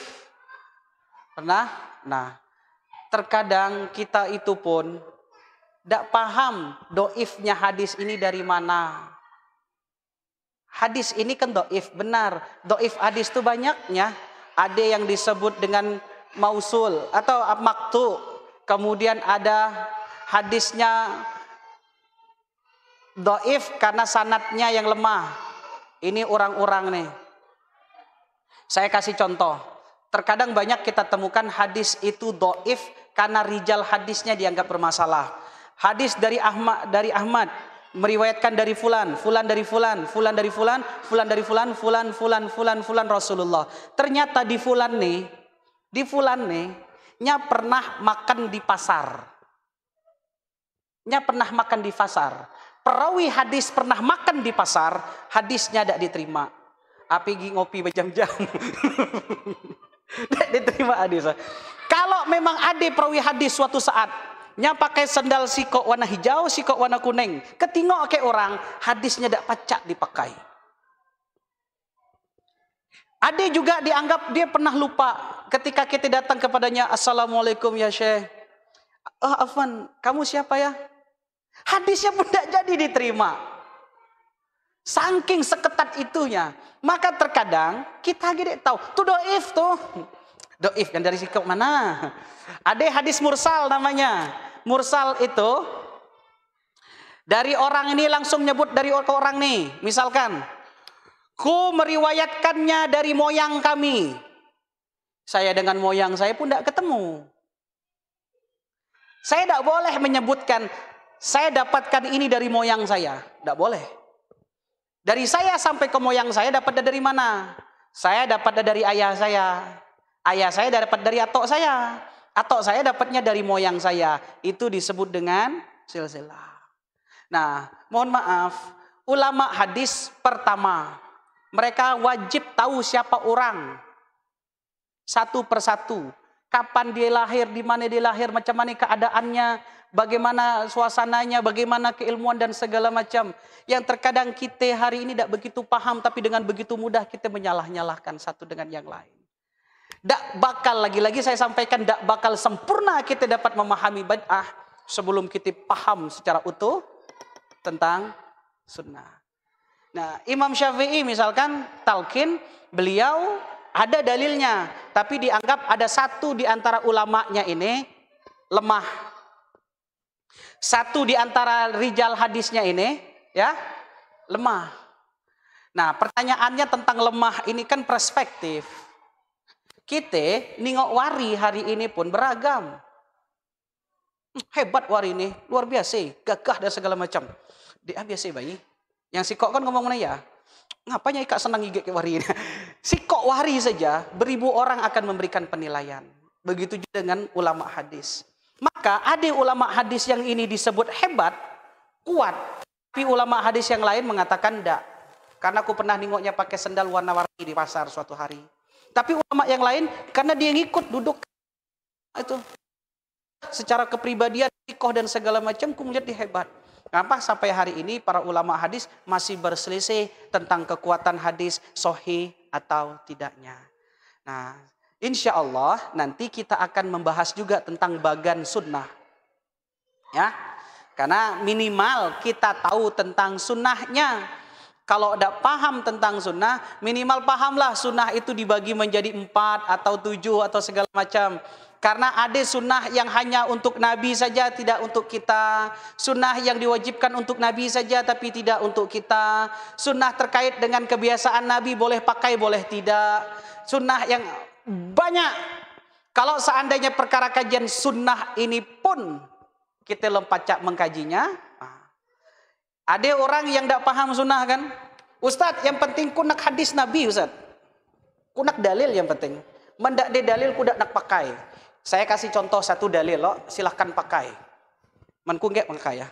Pernah? Nah, terkadang kita itu pun tidak paham dhaifnya hadis ini dari mana. Hadis ini kan dhaif, benar. Dhaif hadis itu banyaknya. Ada yang disebut dengan mausul atau maktu. Kemudian ada hadisnya dhaif karena sanadnya yang lemah. Ini orang-orang nih. Saya kasih contoh. Terkadang banyak kita temukan hadis itu dhaif karena rijal hadisnya dianggap bermasalah. Hadis dari Ahmad meriwayatkan dari fulan dari fulan dari fulan dari fulan Rasulullah. Ternyata di fulan nih pernah makan di pasar. Pernah makan di pasar. Perawi hadis pernah makan di pasar, hadisnya tidak diterima. Api ngopi berjam-jam. Tidak diterima hadis. Kalau memang ada perawi hadis suatu saat pakai sandal sikok warna hijau, sikok warna kuning, ketingok ke orang, hadisnya tidak pacak dipakai. Ada juga dianggap dia pernah lupa ketika kita datang kepadanya, assalamualaikum ya Syekh. Afwan, kamu siapa ya? Hadisnya pun tidak jadi diterima. Saking seketat itunya. Maka terkadang kita tidak tahu. Itu dhaif tuh. Dhaif yang dari sikap mana? Ada hadis mursal namanya. Mursal itu dari orang ini langsung nyebut dari orang nih. Misalkan, ku meriwayatkannya dari moyang kami. Saya dengan moyang saya pun tidak ketemu. Saya tidak boleh menyebutkan saya dapatkan ini dari moyang saya. Tidak boleh. Dari saya sampai ke moyang saya dapat dari mana? Saya dapat dari ayah saya. Ayah saya dapat dari atok saya. Atok saya dapatnya dari moyang saya. Itu disebut dengan silsilah. Nah, mohon maaf. Ulama hadis pertama. Mereka wajib tahu siapa orang. Satu persatu. Kapan dia lahir, di mana dia lahir, macam mana keadaannya, bagaimana suasananya, bagaimana keilmuan dan segala macam. Yang terkadang kita hari ini tidak begitu paham, tapi dengan begitu mudah kita menyalah-nyalahkan satu dengan yang lain. Tak bakal, lagi-lagi saya sampaikan, tak bakal sempurna kita dapat memahami bid'ah sebelum kita paham secara utuh tentang sunnah. Nah, Imam Syafi'i misalkan talqin, beliau ada dalilnya, tapi dianggap ada satu di antara ulamanya ini lemah. Satu di antara rijal hadisnya ini ya lemah. Nah, pertanyaannya tentang lemah ini kan perspektif. Kita ningok wari hari ini pun beragam. Hebat wari ini, luar biasa, gagah dan segala macam. Dia biasa bayi. Yang sikok kan ngomong mana ya? Ngapanya Ika senang gigit ke wari ini? Sikok wari saja, beribu orang akan memberikan penilaian. Begitu juga dengan ulama hadis. Maka ada ulama hadis yang ini disebut hebat, kuat. Tapi ulama hadis yang lain mengatakan enggak. Karena aku pernah nengoknya pakai sendal warna-warni di pasar suatu hari. Tapi ulama yang lain, karena dia ngikut duduk itu secara kepribadian, sikoh dan segala macam, aku melihat dia hebat. Kenapa sampai hari ini para ulama hadis masih berselisih tentang kekuatan hadis sahih atau tidaknya. Nah, insya Allah nanti kita akan membahas juga tentang bagan sunnah. Ya, karena minimal kita tahu tentang sunnahnya. Kalau tidak paham tentang sunnah, minimal pahamlah sunnah itu dibagi menjadi 4 atau 7 atau segala macam. Karena ada sunnah yang hanya untuk Nabi saja, tidak untuk kita. Sunnah yang diwajibkan untuk Nabi saja, tapi tidak untuk kita. Sunnah terkait dengan kebiasaan Nabi, boleh pakai, boleh tidak. Sunnah yang banyak. Kalau seandainya perkara kajian sunnah ini pun kita lempacak mengkajinya, ada orang yang tidak paham sunnah kan? Ustadz, yang penting kunak hadis Nabi, Ustadz. Kunak dalil yang penting. Mendak de dalil kudak nak pakai. Saya kasih contoh satu dalil loh, silahkan pakai. Manku nggak pakai ya.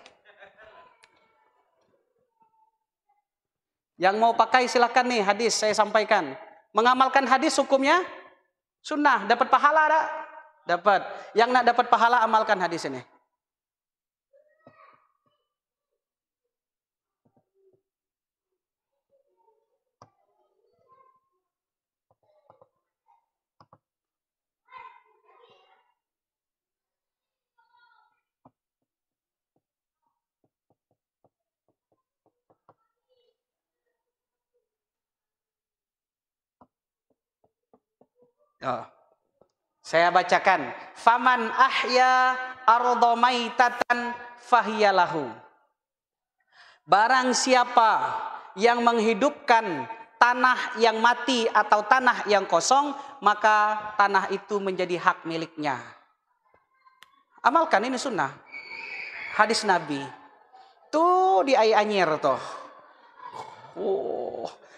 Yang mau pakai silahkan nih hadis saya sampaikan. Mengamalkan hadis hukumnya sunnah. Dapat pahala tak? Dapat. Yang nak dapat pahala amalkan hadis ini. Oh. Saya bacakan. Faman ahya arda maitatan fahiyalahu. Barang siapa yang menghidupkan tanah yang mati atau tanah yang kosong, maka tanah itu menjadi hak miliknya. Amalkan, ini sunnah. Hadis Nabi. Tuh di Anyar tuh.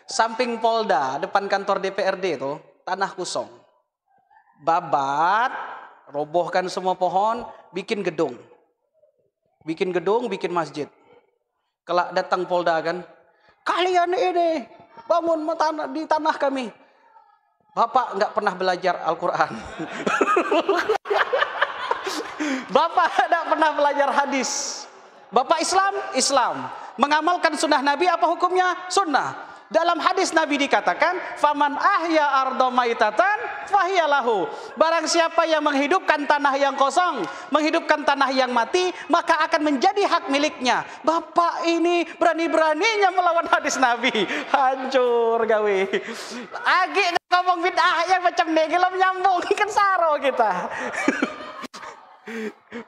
Samping Polda, depan kantor DPRD tuh, tanah kosong. Babat, robohkan semua pohon, bikin gedung. Bikin gedung, bikin masjid. Kelak datang Polda kan, kalian ini bangun di tanah kami. Bapak nggak pernah belajar Al-Quran. Bapak tidak pernah belajar hadis. Bapak Islam. Mengamalkan sunnah Nabi, apa hukumnya? Sunnah. Dalam hadis Nabi dikatakan, faman ahya arda maitatan fahiyalahu. Barang siapa yang menghidupkan tanah yang kosong, menghidupkan tanah yang mati, maka akan menjadi hak miliknya. Bapak ini berani-beraninya melawan hadis Nabi. Hancur gawe. Agi ngomong bid'ah yang macam ini, kalau nyambung kan saro kita.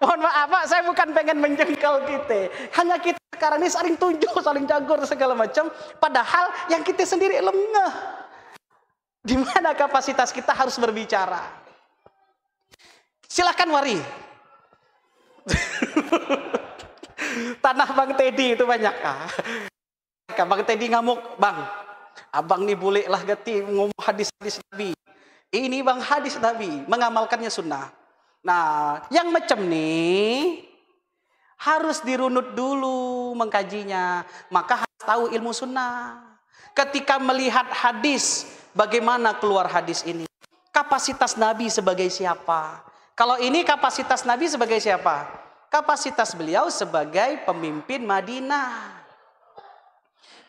Mohon maaf Pak, saya bukan pengen menjengkel kita. Hanya kita sekarang ini saling tunjuk, saling jagur segala macam. Padahal yang kita sendiri lengah. Di mana kapasitas kita harus berbicara. Silahkan wari. Tanah Bang Teddy itu banyak. Bang Teddy ngamuk, Bang. Abang nih boleh lah gati ngomong hadis-hadis Nabi. Ini Bang hadis Nabi, mengamalkannya sunnah. Nah, yang macam nih harus dirunut dulu mengkajinya. Maka harus tahu ilmu sunnah. Ketika melihat hadis, bagaimana keluar hadis ini? Kapasitas Nabi sebagai siapa? Kalau ini kapasitas Nabi sebagai siapa? Kapasitas beliau sebagai pemimpin Madinah.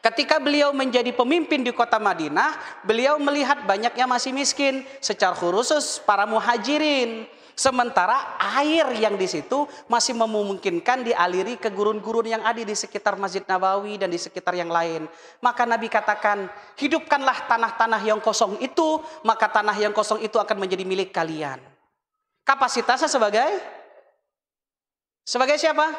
Ketika beliau menjadi pemimpin di kota Madinah, beliau melihat banyaknya masih miskin, secara khusus para muhajirin. Sementara air yang di situ masih memungkinkan dialiri ke gurun-gurun yang ada di sekitar Masjid Nabawi dan di sekitar yang lain. Maka Nabi katakan, hidupkanlah tanah-tanah yang kosong itu, maka tanah yang kosong itu akan menjadi milik kalian. Kapasitasnya sebagai siapa?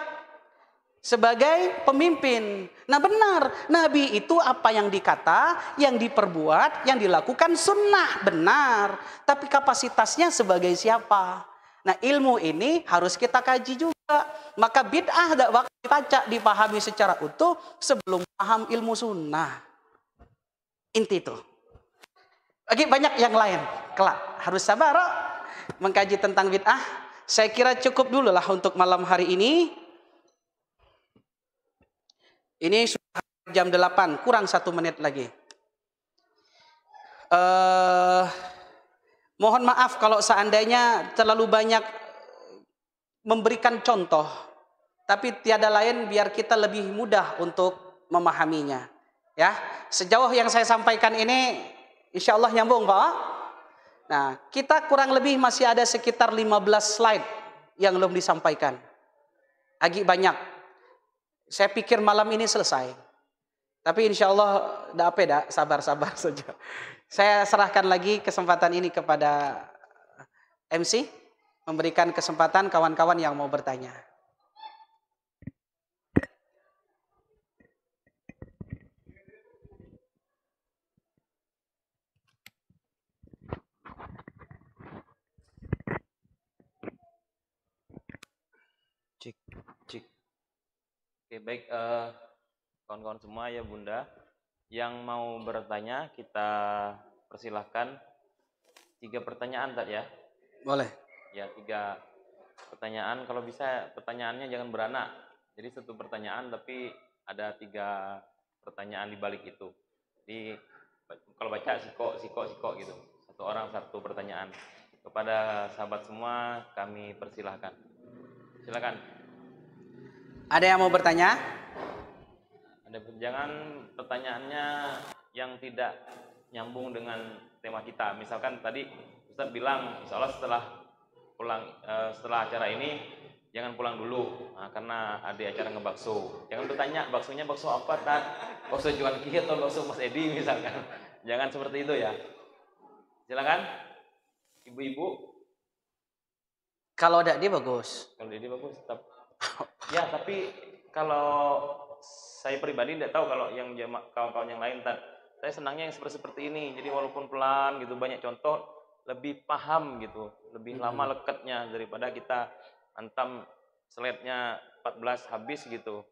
Sebagai pemimpin. Nah benar, Nabi itu apa yang dikata, yang diperbuat, yang dilakukan sunnah, benar. Tapi kapasitasnya sebagai siapa? Nah ilmu ini harus kita kaji juga. Maka bid'ah tidak bakal dibaca, dipahami secara utuh sebelum paham ilmu sunnah. Inti itu. Lagi banyak yang lain. Kelak harus sabar mengkaji tentang bid'ah. Saya kira cukup dulu lah untuk malam hari ini. Ini sudah jam 8, kurang 1 menit lagi. Mohon maaf kalau seandainya terlalu banyak memberikan contoh. Tapi tiada lain biar kita lebih mudah untuk memahaminya. Ya, sejauh yang saya sampaikan ini insya Allah nyambung Pak. Nah, kita kurang lebih masih ada sekitar 15 slide yang belum disampaikan. Agak banyak. Saya pikir malam ini selesai. Tapi insya Allah sabar-sabar saja. Saya serahkan lagi kesempatan ini kepada MC, memberikan kesempatan kawan-kawan yang mau bertanya. Cik, cik. Oke, baik, kawan-kawan semua ya Bunda, yang mau bertanya kita persilahkan. 3 pertanyaan tadi ya. Boleh. Ya, 3 pertanyaan. Kalau bisa pertanyaannya jangan beranak. Jadi 1 pertanyaan tapi ada 3 pertanyaan di balik itu. Jadi kalau baca siko gitu. 1 orang 1 pertanyaan. Kepada sahabat semua kami persilahkan. Silakan. Ada yang mau bertanya? Jangan pertanyaannya yang tidak nyambung dengan tema kita. Misalkan tadi Ustadz bilang, insya Allah setelah acara ini jangan pulang dulu, karena ada acara ngebakso. Jangan bertanya baksonya bakso apa, bakso Juan Ki atau bakso Mas Edi misalkan. Jangan seperti itu ya. Silakan, ibu-ibu. Kalau ada dia bagus. Kalau dia bagus tetap. Ya, tapi kalau saya pribadi tidak tahu kalau yang kawan-kawan yang lain. Saya senangnya yang seperti ini. Jadi walaupun pelan gitu, banyak contoh, lebih paham gitu, lebih lama lekatnya daripada kita hantam slide-nya 14 habis gitu.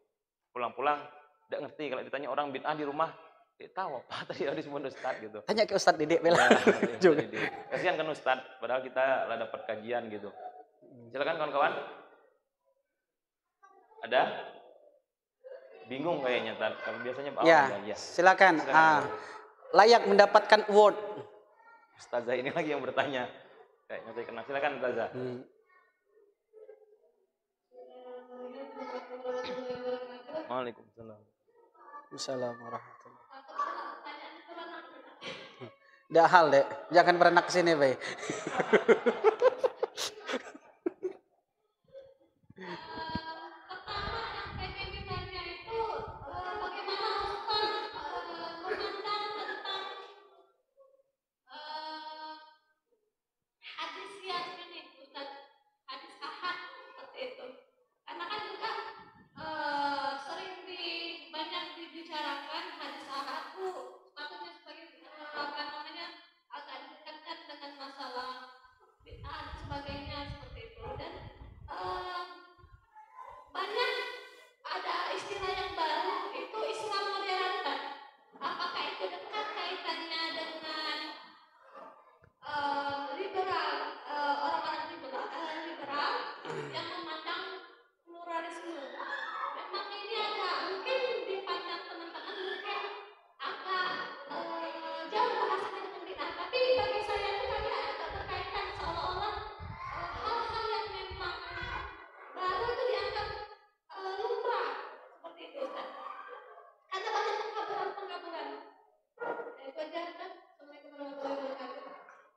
Pulang-pulang tidak ngerti. Kalau ditanya orang bid'ah di rumah, tidak tahu apa tadi habis mun Ustaz gitu. Tanya ke Ustadz Didik Bela. Ya, kasihan kan Ustaz, padahal kita lah dapat kajian gitu. Silakan kawan-kawan. Ada? Bingung kayaknya kalau biasanya ya. Silakan. Layak mendapatkan award. Ustazah ini lagi yang bertanya. Kayaknya saya kenal. Silakan Ustazah. Waalaikumsalam. Assalamualaikum warahmatullahi wabarakatuh. Nggak hal dek, jangan beranak kesini bay.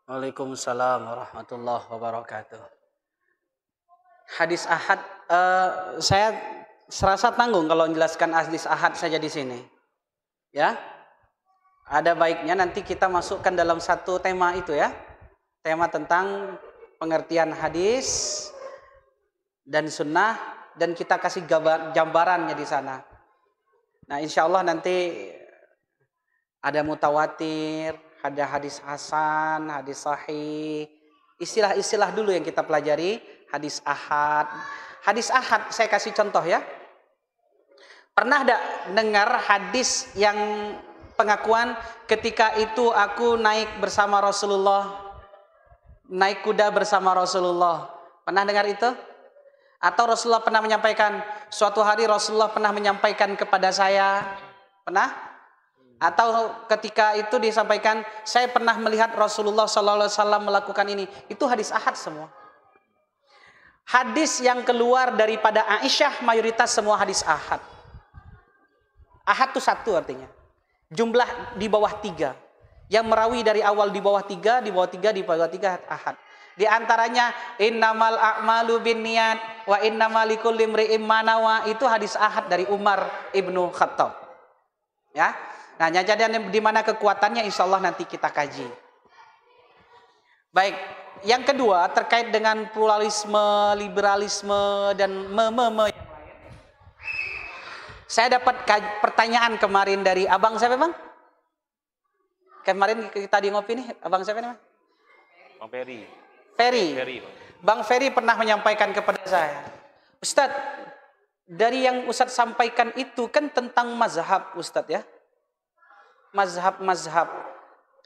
Waalaikumsalam warahmatullahi wabarakatuh. Hadis ahad, saya serasa tanggung kalau menjelaskan hadis ahad saja di sini. Ya, ada baiknya nanti kita masukkan dalam satu tema itu ya, tema tentang pengertian hadis dan sunnah, dan kita kasih gambarannya di sana. Nah, insya Allah nanti ada mutawatir, ada hadis hasan, hadis sahih, istilah-istilah dulu yang kita pelajari. Hadis ahad. Hadis ahad saya kasih contoh ya. Pernah tidak dengar hadis yang pengakuan ketika itu aku naik bersama Rasulullah, naik kuda bersama Rasulullah? Pernah dengar itu? Atau Rasulullah pernah menyampaikan, suatu hari Rasulullah pernah menyampaikan kepada saya? Pernah? Atau ketika itu disampaikan, saya pernah melihat Rasulullah SAW melakukan ini. Itu hadis ahad semua. Hadis yang keluar daripada Aisyah mayoritas semua hadis ahad. Ahad itu satu artinya. Jumlah di bawah 3. Yang merawi dari awal di bawah 3, di bawah 3, di bawah 3 ahad. Di antaranya innamal a'malu binniyat wa innamal likulli imri'in ma nawa, itu hadis ahad dari Umar Ibnu Khattab. Ya. Nah, jadi di mana kekuatannya insya Allah nanti kita kaji. Baik, yang kedua terkait dengan pluralisme, liberalisme dan yang lain. Saya dapat pertanyaan kemarin dari abang siapa bang? Kemarin kita di ngopi nih, abang siapa namanya? Bang Ferry. Ferry. Bang. Bang Ferry pernah menyampaikan kepada saya, Ustadz, dari yang Ustadz sampaikan itu kan tentang mazhab Ustadz ya. Mazhab.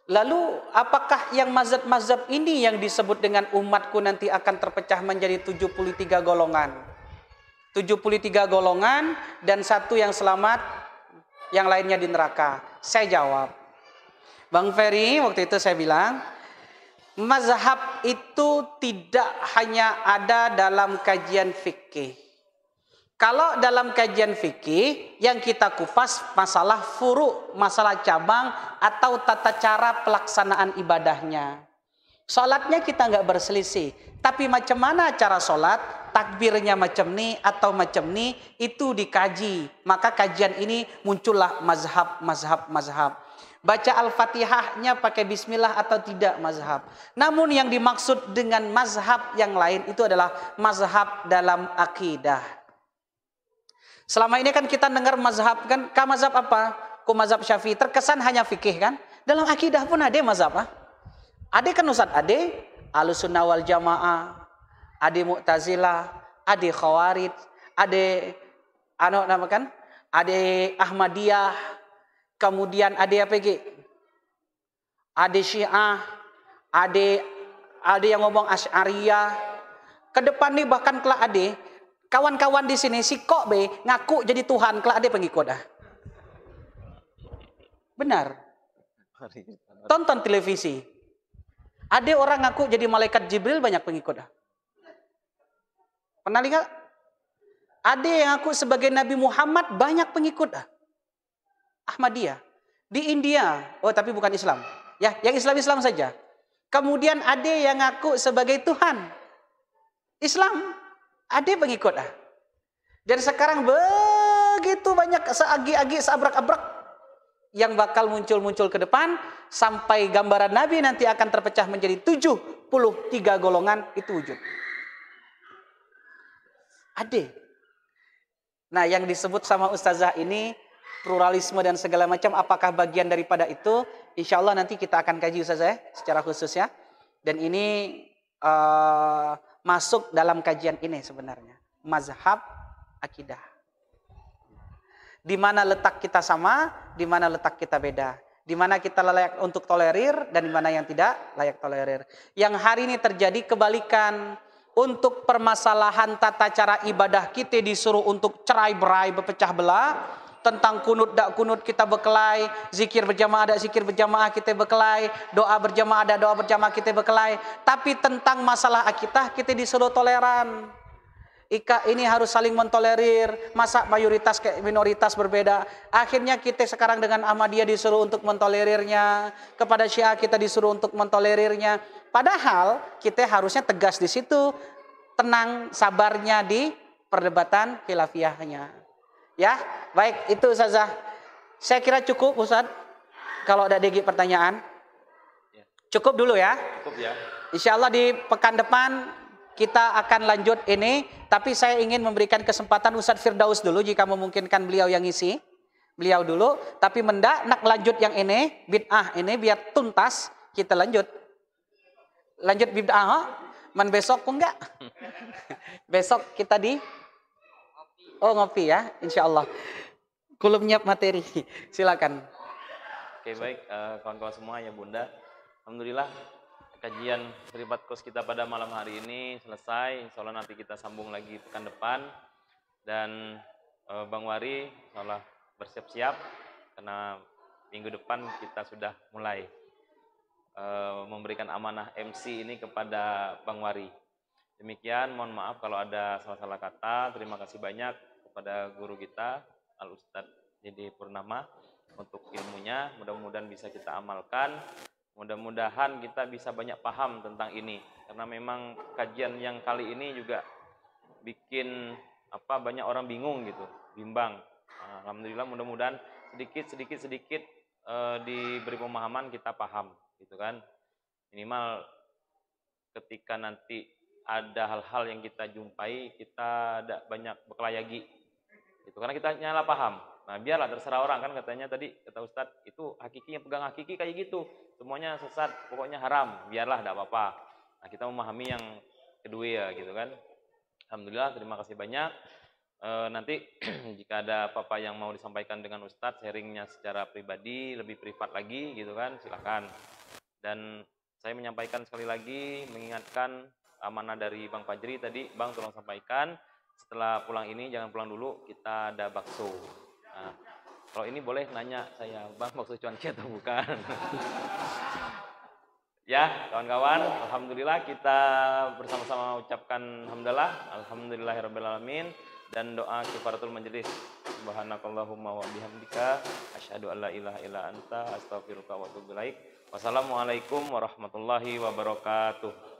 Lalu apakah yang mazhab ini yang disebut dengan umatku nanti akan terpecah menjadi 73 golongan? 73 golongan dan satu yang selamat, yang lainnya di neraka. Saya jawab, Bang Ferry, waktu itu saya bilang, mazhab itu tidak hanya ada dalam kajian fikih. Kalau dalam kajian fikih yang kita kupas masalah furu, masalah cabang atau tata cara pelaksanaan ibadahnya. Sholatnya kita nggak berselisih, tapi macam mana cara sholat, takbirnya macam ni atau macam ni, itu dikaji. Maka kajian ini muncullah mazhab. Baca Al-Fatihahnya pakai bismillah atau tidak mazhab. Namun yang dimaksud dengan mazhab yang lain itu adalah mazhab dalam akidah. Selama ini kan kita dengar mazhab kan, mazhab apa? Mazhab Syafi'i, terkesan hanya fikih kan? Dalam akidah pun ada mazhab. Ada kan Ustaz, ada Ahlussunnah wal Jamaah, ada Mu'tazilah, ada Khawarij, ada ada Ahmadiyah, kemudian ada apa lagi? Ada Syiah, ada yang ngomong Asy'ariyah. Ke depan nih bahkan kelak ada kawan-kawan di sini si kok be ngaku jadi Tuhan, kelak ada pengikut Benar. Tonton televisi. Ada orang ngaku jadi malaikat Jibril, banyak pengikut Pernah lihat? Ada yang ngaku sebagai Nabi Muhammad, banyak pengikut Ahmadiyah. Di India, tapi bukan Islam. Ya, yang Islam saja. Kemudian ada yang ngaku sebagai Tuhan. Islam, ada pengikut Dan sekarang begitu banyak seagi-agi, seabrak-abrak yang bakal muncul ke depan sampai gambaran Nabi nanti akan terpecah menjadi 73 golongan, itu wujud. Ada. Nah, yang disebut sama Ustazah ini pluralisme dan segala macam, apakah bagian daripada itu? Insya Allah nanti kita akan kaji Ustazah secara khusus ya. Dan ini masuk dalam kajian ini sebenarnya. Mazhab akidah. Di mana letak kita sama, di mana letak kita beda. Di mana kita layak untuk tolerir dan di mana yang tidak layak tolerir. Yang hari ini terjadi kebalikan. Untuk permasalahan tata cara ibadah kita disuruh untuk cerai-berai, berpecah belah. Tentang kunut dak kunut kita berkelahi, zikir berjamaah dak zikir berjamaah kita berkelahi, doa berjamaah dak doa berjamaah kita berkelahi. Tapi tentang masalah akidah kita disuruh toleran. Ini harus saling mentolerir. Masa mayoritas ke minoritas berbeda. Akhirnya kita sekarang dengan Ahmadiyah disuruh untuk mentolerirnya, kepada Syiah kita disuruh untuk mentolerirnya. Padahal kita harusnya tegas di situ, tenang sabarnya di perdebatan khilafiyahnya. Ya, baik itu Ustazah. Saya kira cukup Ustaz. Kalau ada lagi pertanyaan, cukup dulu ya. Cukup ya. Insya Allah di pekan depan kita akan lanjut ini, tapi saya ingin memberikan kesempatan Ustadz Firdaus dulu jika memungkinkan beliau yang ngisi. Beliau dulu, tapi nak lanjut yang ini, bid'ah ini biar tuntas, kita lanjut. Lanjut bid'ah, besok pun enggak? Besok kita di ngopi ya, insya Allah. Kulum nyiap materi, silakan. Oke baik, kawan-kawan semua ya Bunda. Alhamdulillah kajian privat kos kita pada malam hari ini selesai. Insya Allah nanti kita sambung lagi pekan depan. Dan Bang Wari insya Allah bersiap-siap karena minggu depan kita sudah mulai memberikan amanah MC ini kepada Bang Wari. Demikian, mohon maaf kalau ada salah-salah kata. Terima kasih banyak kepada guru kita Al-Ustadz Dede Purnama untuk ilmunya. Mudah-mudahan bisa kita amalkan. Mudah-mudahan kita bisa banyak paham tentang ini, karena memang kajian yang kali ini juga bikin banyak orang bingung gitu, bimbang. Alhamdulillah mudah-mudahan sedikit diberi pemahaman, kita paham gitu kan. Minimal ketika nanti ada hal-hal yang kita jumpai, kita tidak banyak berkelayagi gitu, karena kita nyala paham. Nah biarlah terserah orang, kan katanya tadi kata Ustadz itu hakiki, yang pegang hakiki kayak gitu semuanya sesat, pokoknya haram, biarlah tidak apa-apa. Nah kita memahami yang kedua ya gitu kan. Alhamdulillah, terima kasih banyak. Nanti jika ada apa-apa yang mau disampaikan dengan Ustadz, sharingnya secara pribadi, lebih privat lagi gitu kan, silahkan. Dan saya menyampaikan sekali lagi, mengingatkan amanah dari Bang Fajri tadi, Bang tolong sampaikan, setelah pulang ini jangan pulang dulu, kita ada bakso. Nah, kalau ini boleh nanya saya, Bang bakso cuanki atau bukan? Ya, kawan-kawan, alhamdulillah kita bersama-sama ucapkan alhamdulillahirabbil alamin, dan doa kifaratul majelis. Subhanakallahumma wa bihamdika asyhadu an la ilaha illa anta astaghfiruka wa atubu ilaik. Wassalamualaikum warahmatullahi wabarakatuh.